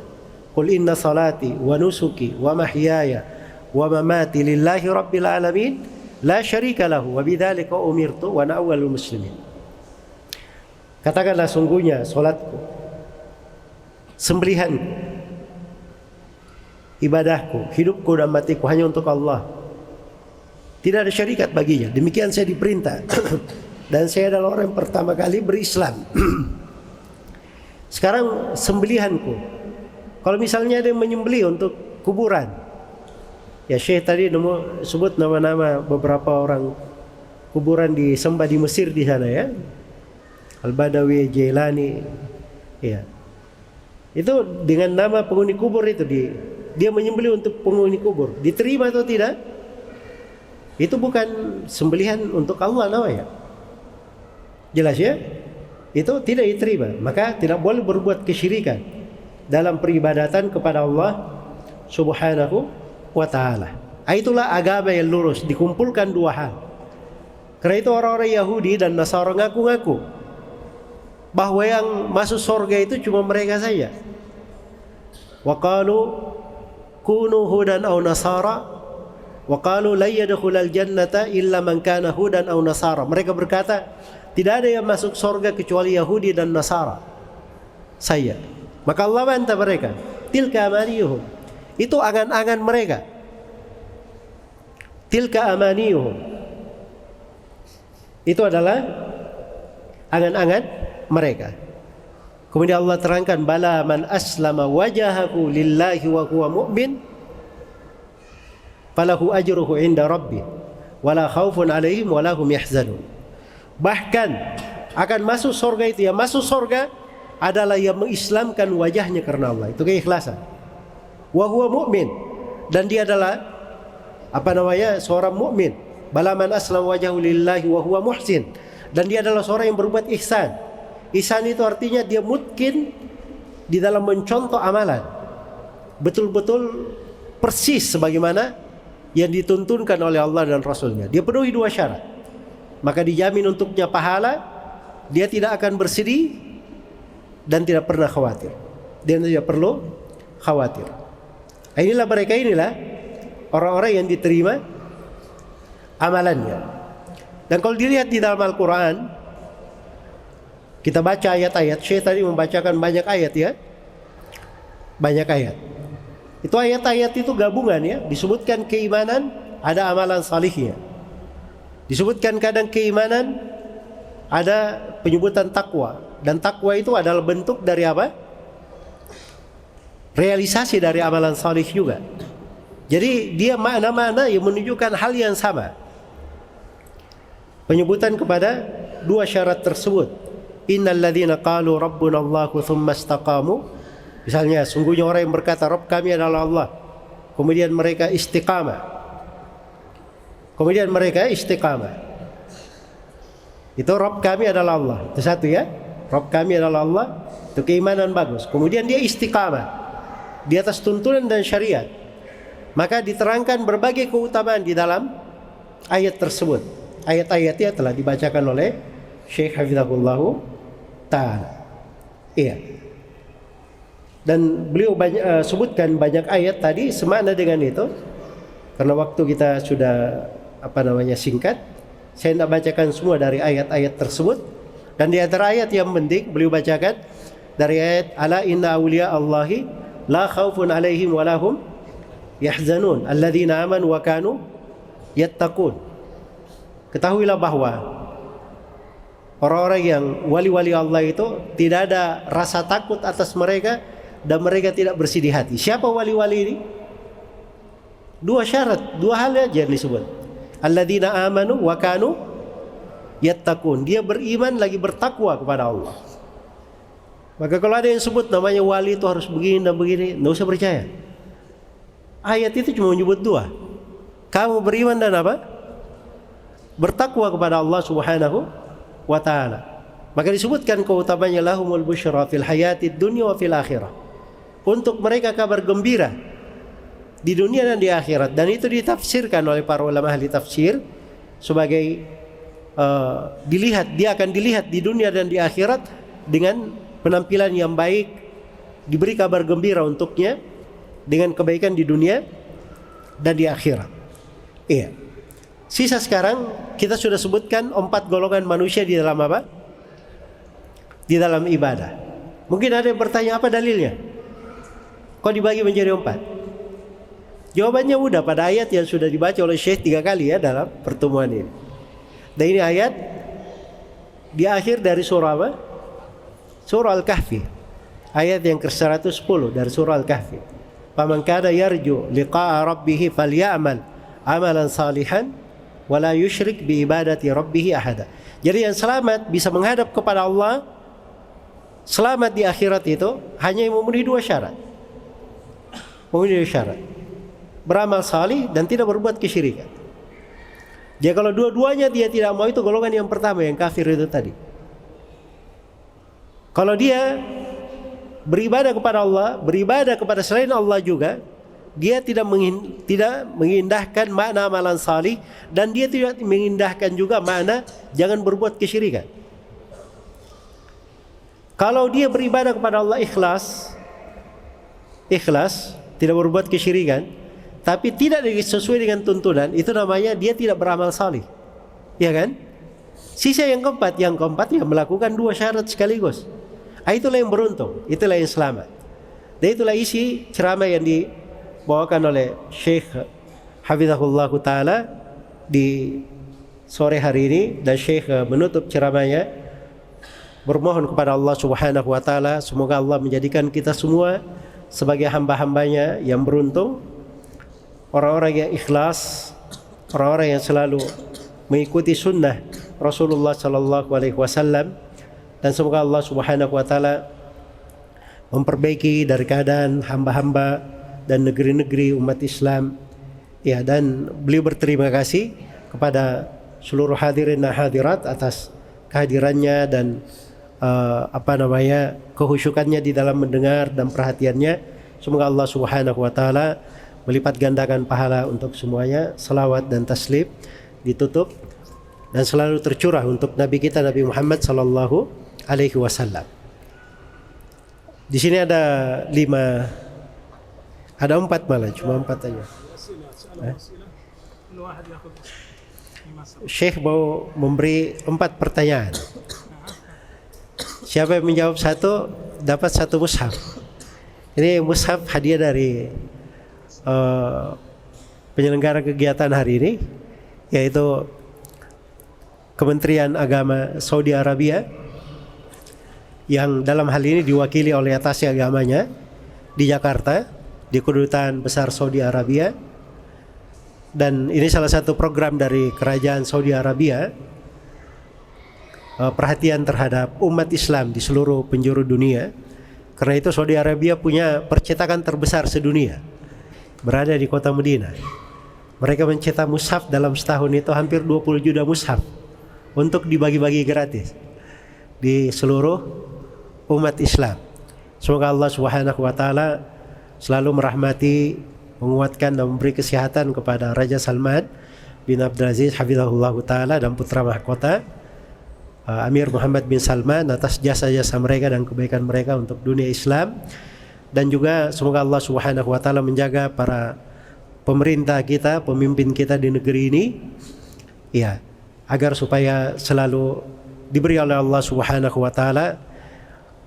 Qul inna salati wa nusuki wa mahyaya wa mamati lillahi rabbil alamin la syarika lahu wa bidzalika umirtu wa ana awwalul muslimin. Katakanlah sungguhnya salatku sembelihan, ibadahku, hidupku dan matiku hanya untuk Allah. Tidak ada syarikat baginya. Demikian saya diperintah. Dan saya adalah orang yang pertama kali berislam. Sekarang sembelihanku, kalau misalnya ada yang menyembelih untuk kuburan, ya Syekh tadi sebut nama-nama beberapa orang kuburan disembah di Mesir di sana ya, Al-Badawi, Jailani, ya. Itu dengan nama penghuni kubur itu dia menyembelih untuk penghuni kubur, diterima atau tidak? Itu bukan sembelihan untuk Allah namanya. Jelas ya? Itu tidak diterima. Maka tidak boleh berbuat kesyirikan dalam peribadatan kepada Allah Subhanahu wa ta'ala. Itulah agama yang lurus, dikumpulkan dua hal. Karena itu orang-orang Yahudi dan Nasara ngaku-ngaku bahwa yang masuk surga itu cuma mereka saja. Wa qalu kunu hudan aw nasara wa qalu la yadkhulul jannata illa man kana hudan aw nasara. Mereka berkata, tidak ada yang masuk surga kecuali Yahudi dan Nasara saya. Maka Allah bantah mereka, tilka amaniyuhum, itu angan-angan mereka. Tilka amaniyuhum, itu adalah angan-angan mereka. Kemudian Allah terangkan, bala man aslama wajahahu lillahi wa huwa mu'min falahu ajruhu inda rabbih wala khaufun alaihim wala hum yahzanun. Bahkan akan masuk surga itu, yang masuk surga adalah yang mengislamkan wajahnya karena Allah, itu keikhlasan. Wa huwa mu'min, dan dia adalah seorang mukmin. Bala man aslama wajahu lillahi wa huwa muhsin, dan dia adalah seorang yang berbuat ihsan. Ihsan itu artinya dia mungkin di dalam mencontoh amalan betul-betul persis sebagaimana yang dituntunkan oleh Allah dan Rasulnya. Dia penuhi dua syarat, maka dijamin untuknya pahala. Dia tidak akan bersedih dan tidak pernah khawatir. Dia tidak perlu khawatir. Inilah mereka, inilah orang-orang yang diterima amalannya. Dan kalau dilihat di dalam Al-Quran, kita baca ayat-ayat. Syekh tadi membacakan banyak ayat ya, banyak ayat. Itu ayat-ayat itu gabungan ya. Disebutkan keimanan, ada amalan salihnya. Disebutkan kadang keimanan, ada penyebutan takwa. Dan takwa itu adalah bentuk dari apa? Realisasi dari amalan salih juga. Jadi dia makna-makna yang menunjukkan hal yang sama. Penyebutan kepada dua syarat tersebut. Innal ladzina qalu rabbuna Allahu tsumma istaqamu. Misalnya, sungguhnya orang yang berkata Rabb kami adalah Allah, kemudian mereka istiqamah. Kemudian mereka istiqamah. Itu Rabb kami adalah Allah. Itu satu ya. Rabb kami adalah Allah. Itu keimanan bagus. Kemudian dia istiqamah di atas tuntunan dan syariat. Maka diterangkan berbagai keutamaan di dalam ayat tersebut. Ayat-ayatnya telah dibacakan oleh Syekh Hafizahullah Ta'ala. Iya. Dan beliau sebutkan banyak ayat tadi semakna dengan itu. Karena waktu kita sudah singkat, saya tidak bacakan semua dari ayat-ayat tersebut. Dan di antara ayat yang penting beliau bacakan dari ayat ala inna awliya Allahi la khaufun alaihim wa lahum yahzanun alladzina amanu wa kanu yattaqun. Ketahuilah bahwa orang-orang yang wali-wali Allah itu tidak ada rasa takut atas mereka dan mereka tidak bersedih hati. Siapa wali-wali ini? Dua syarat, dua hal aja disebut. Alladzina amanu wa kanu yattaqun. Dia beriman lagi bertakwa kepada Allah. Maka kalau ada yang sebut namanya wali itu harus begini dan begini, enggak usah percaya. Ayat itu cuma menyebut dua. Kamu beriman dan apa? Bertakwa kepada Allah Subhanahu wa ta'ala. Maka disebutkan keutamaannya lahumul busyra fil hayatid dunya wa fil akhirah. Untuk mereka kabar gembira di dunia dan di akhirat. Dan itu ditafsirkan oleh para ulama ahli tafsir sebagai dia akan dilihat di dunia dan di akhirat dengan penampilan yang baik, diberi kabar gembira untuknya dengan kebaikan di dunia dan di akhirat. Iya. Sisa sekarang kita sudah sebutkan 4 golongan manusia di dalam apa? Di dalam ibadah. Mungkin ada yang bertanya apa dalilnya? kok dibagi menjadi 4? Jawabannya mudah pada ayat yang sudah dibaca oleh Syekh 3 kali ya dalam pertemuan ini. Dan ini ayat di akhir dari surah apa? Surah Al-Kahfi. Ayat yang ke-110 dari surah Al-Kahfi. Faman kana yarju liqa'a rabbih falyamal amalan salihan wa la yusyrik bi ibadati rabbih ahada. Jadi yang selamat bisa menghadap kepada Allah, selamat di akhirat itu hanya memenuhi 2 syarat. Memenuhi 2 syarat. Beramal salih dan tidak berbuat kesyirikan. Jadi kalau dua-duanya dia tidak mau, itu golongan yang pertama yang kafir itu tadi. Kalau dia beribadah kepada Allah, beribadah kepada selain Allah juga, dia tidak mengindahkan makna amalan salih, dan dia tidak mengindahkan juga makna jangan berbuat kesyirikan. Kalau dia beribadah kepada Allah ikhlas, tidak berbuat kesyirikan, tapi tidak sesuai dengan tuntunan, itu namanya dia tidak beramal salih, ya kan? Sisa yang keempat yang melakukan 2 syarat sekaligus. Itulah yang beruntung, itulah yang selamat. Dan itulah isi ceramah yang dibawakan oleh Syekh Hafizahullah Ta'ala di sore hari ini. Dan Syekh menutup ceramahnya bermohon kepada Allah Subhanahu wa Ta'ala, semoga Allah menjadikan kita semua sebagai hamba-hambanya yang beruntung, orang-orang yang ikhlas, orang-orang yang selalu mengikuti sunnah Rasulullah sallallahu alaihi wasallam, dan semoga Allah Subhanahu wa Ta'ala memperbaiki dari keadaan hamba-hamba dan negeri-negeri umat Islam. Ya, dan beliau berterima kasih kepada seluruh hadirin dan hadirat atas kehadirannya dan kehusyukannya di dalam mendengar dan perhatiannya. Semoga Allah Subhanahu wa Ta'ala melipat gandakan pahala untuk semuanya. Salawat dan taslim ditutup dan selalu tercurah untuk Nabi kita Nabi Muhammad sallallahu alaihi wasallam. Di sini ada 4 malah, cuma 4 aja. Syekh mau memberi 4 pertanyaan. Siapa yang menjawab 1 dapat 1 mushaf. Ini mushaf hadiah dari penyelenggara kegiatan hari ini, yaitu Kementerian Agama Saudi Arabia, yang dalam hal ini diwakili oleh atas agamanya di Jakarta, di Kedutaan Besar Saudi Arabia. Dan ini salah satu program dari Kerajaan Saudi Arabia, perhatian terhadap umat Islam di seluruh penjuru dunia. Karena itu Saudi Arabia punya percetakan terbesar sedunia, berada di kota Madinah. Mereka mencetak mushaf dalam setahun itu hampir 20 juta mushaf untuk dibagi-bagi gratis di seluruh umat Islam. Semoga Allah Subhanahu wa Ta'ala selalu merahmati, menguatkan dan memberi kesehatan kepada Raja Salman bin Abdul Aziz Hafizahullah Ta'ala dan putra mahkota Amir Muhammad bin Salman atas jasa-jasa mereka dan kebaikan mereka untuk dunia Islam. Dan juga semoga Allah Subhanahu wa Ta'ala menjaga para pemerintah kita, pemimpin kita di negeri ini, ya, agar supaya selalu diberi oleh Allah Subhanahu wa Ta'ala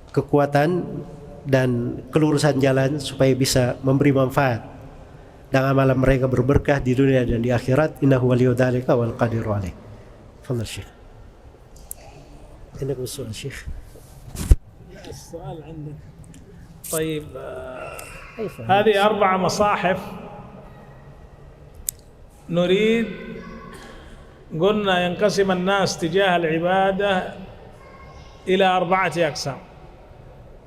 kekuatan dan kelurusan jalan supaya bisa memberi manfaat dan amalan mereka berberkah di dunia dan di akhirat. Innahu waliyyu dzalika wal qadiru alaih. Fadhil Syekh. عندكم السؤال شيخ؟ السؤال عندك. طيب هذه 4 مصاحف نريد، قلنا ينقسم الناس تجاه العبادة إلى 4 أقسام،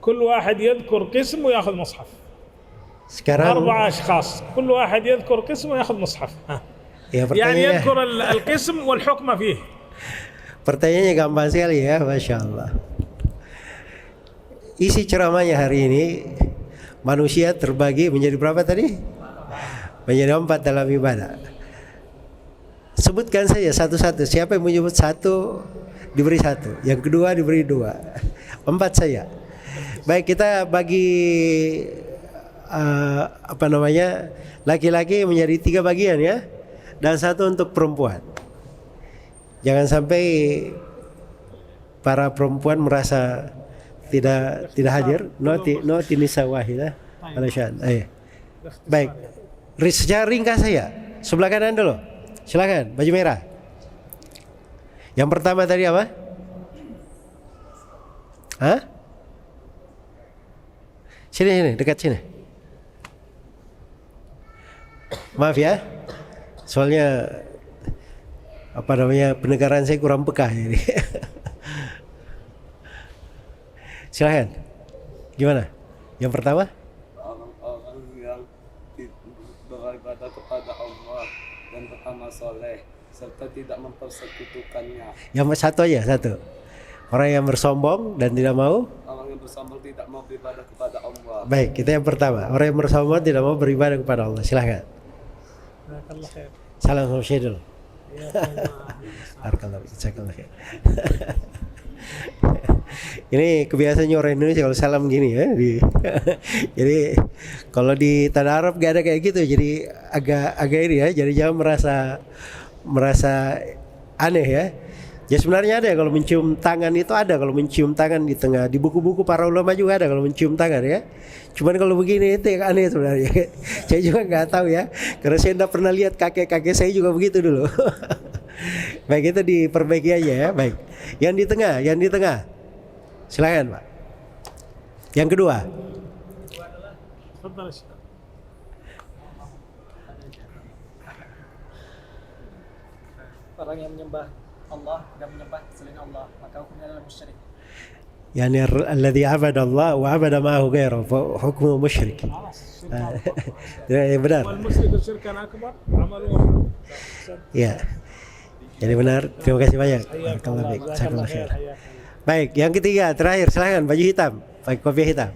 كل واحد يذكر قسم ويأخذ مصحف. 4 أشخاص كل واحد يذكر قسم ويأخذ مصحف. يعني يذكر القسم والحكم فيه. Pertanyaannya gampang sekali ya, Masya Allah. Isi ceramahnya hari ini, manusia terbagi menjadi berapa tadi? Menjadi 4 dalam ibadah. Sebutkan saja satu-satu. Siapa yang menyebut 1 diberi 1, yang kedua diberi 2, 4 saja. Baik, kita bagi laki-laki menjadi 3 bagian ya, dan 1 untuk perempuan. Jangan sampai para perempuan merasa tidak hadir. Noti nisa wahidah. Alasan. Baik. Secara ringkas saya. Sebelah kanan dulu. Silakan, baju merah. Yang pertama tadi apa? Hah? Sini, dekat sini. Maaf ya. Soalnya penegaran saya kurang peka ini. Silakan. Gimana? Yang pertama? Orang-orang yang beribadah kepada Allah dan beramal soleh serta tidak mempersekutukannya. Yang satu aja, satu. Orang yang bersombong dan tidak mau. Orang yang bersombong tidak mau beribadah kepada Allah. Baik, kita yang pertama. Orang yang bersombong tidak mau beribadah kepada Allah. Silahkan. Salam sama Syekh dulu. Barakallahu fiik. Ini kebiasaan orang Indonesia kalau salam gini ya. Jadi kalau di tanah Arab gak ada kayak gitu. Jadi agak ini ya. Jadi jangan merasa aneh ya. Ya sebenarnya ada kalau mencium tangan itu ada, kalau mencium tangan di tengah, di buku-buku para ulama juga ada kalau mencium tangan ya. Cuman kalau begini itu yang aneh sebenarnya. Saya juga nggak tahu ya, karena saya tidak pernah lihat kakek-kakek saya juga begitu dulu. Baik, itu diperbaiki aja ya. Baik, yang di tengah, silakan Pak. Yang kedua. Orang yang menyembah Allah dan menyembah selain Allah, maka hukumnya adalah musyrik. Yani alladhi abada Allah wa abada ma'ahu ghairuhu fa hukmuhu musyrik. Ya, benar. Wal musyriku syirkan akbar, amaluhu. Ya. Jadi benar. Terima kasih banyak. Barakallahu fiik. Jazakallahu khair. Baik, yang ketiga, terakhir silakan baju hitam, pakai kopiah hitam.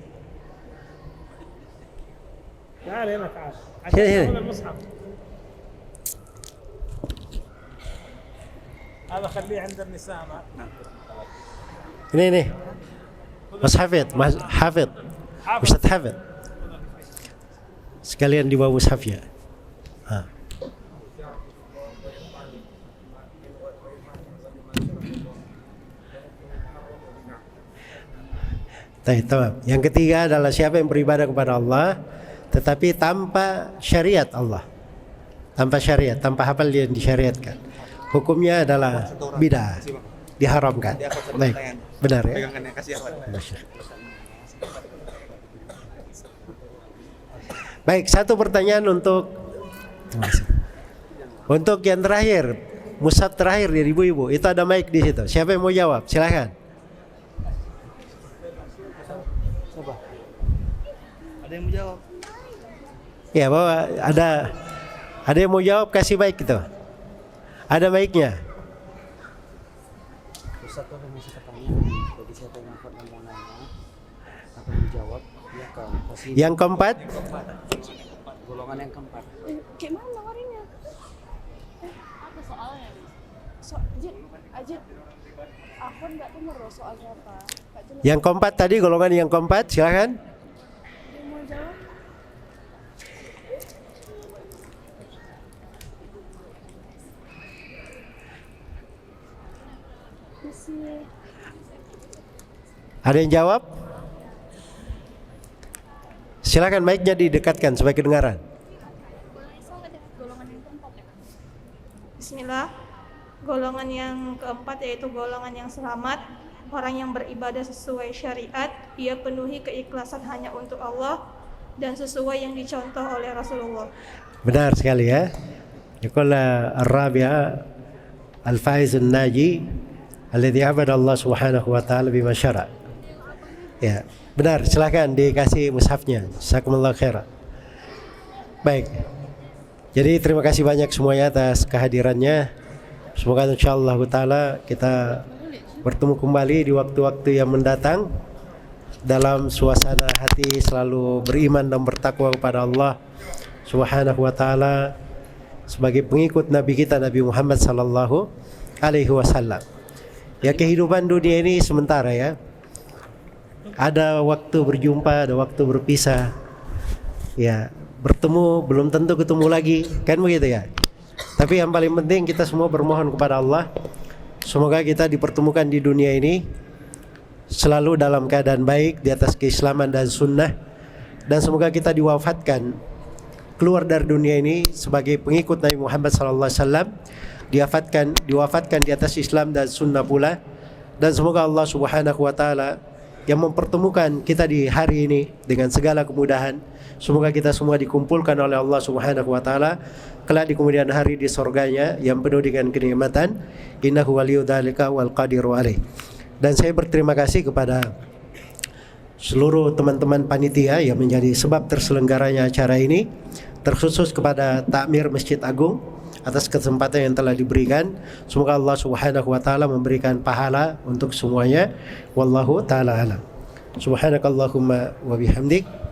تعال هنا تعال. Sini. المصحف. هذا خليه عند النساء معنا. Ini. Mas Hafid. Ustaz Hafid. Sekalian dibawa mushafnya. Tamam. Yang ketiga adalah siapa yang beribadah kepada Allah tetapi tanpa syariat Allah. Tanpa syariat, tanpa hafal yang disyariatkan. Hukumnya adalah bid'ah, diharamkan. Baik, benar ya? Baik, satu pertanyaan untuk yang terakhir, mushaf terakhir dari ibu-ibu. Itu ada mic di situ. Siapa yang mau jawab? Silakan. Ada yang mau jawab? Ya, bahwa ada yang mau jawab, kasih mic gitu. Ada mic-nya. Ustaz tuh masih pertanyaan. Bagi siapa yang mau nanya atau menjawab, ya kan. Yang keempat, Golongan yang keempat. Kayak mana nawarinnya? Apa soalnya? Ajit. Aku nggak dengar loh soalnya apa. Nggak jelas. yang keempat tadi golongan yang keempat, silakan. Yang mau jawab? Masih. Ada yang jawab? Silakan mic-nya didekatkan supaya kedengaran. Golongan yang keempat ya? Bismillah. Golongan yang keempat yaitu golongan yang selamat, orang yang beribadah sesuai syariat, ia penuhi keikhlasan hanya untuk Allah dan sesuai yang dicontoh oleh Rasulullah. Benar sekali ya. Yaqul ar-rabi'a al-faiz an-naji alladhi abada Allah subhanahu wa ta'ala bima syara'. Ya, benar, silakan dikasih mushafnya. Jazakumullah khairan. Baik. Jadi terima kasih banyak semuanya atas kehadirannya. Semoga insyaallah taala kita bertemu kembali di waktu-waktu yang mendatang dalam suasana hati selalu beriman dan bertakwa kepada Allah Subhanahu wa taala sebagai pengikut Nabi kita Nabi Muhammad sallallahu alaihi wasallam. Ya, kehidupan dunia ini sementara ya. Ada waktu berjumpa, ada waktu berpisah. Ya, bertemu belum tentu ketemu lagi, kan begitu ya. Tapi yang paling penting kita semua bermohon kepada Allah, semoga kita dipertemukan di dunia ini selalu dalam keadaan baik, di atas keislaman dan sunnah, dan semoga kita diwafatkan keluar dari dunia ini sebagai pengikut Nabi Muhammad SAW, diwafatkan di atas Islam dan sunnah pula. Dan semoga Allah Subhanahu wa taala yang mempertemukan kita di hari ini dengan segala kemudahan, semoga kita semua dikumpulkan oleh Allah Subhanahu wa taala kelak di kemudian hari di surganya yang penuh dengan kenikmatan. Innahu waliyudzalika wal qadiru alaih. Dan saya berterima kasih kepada seluruh teman-teman panitia yang menjadi sebab terselenggaranya acara ini, terkhusus kepada Takmir Masjid Agung atas kesempatan yang telah diberikan. Semoga Allah Subhanahu wa taala memberikan pahala untuk semuanya. Wallahu taala alam. Subhanakallahumma wa bihamdik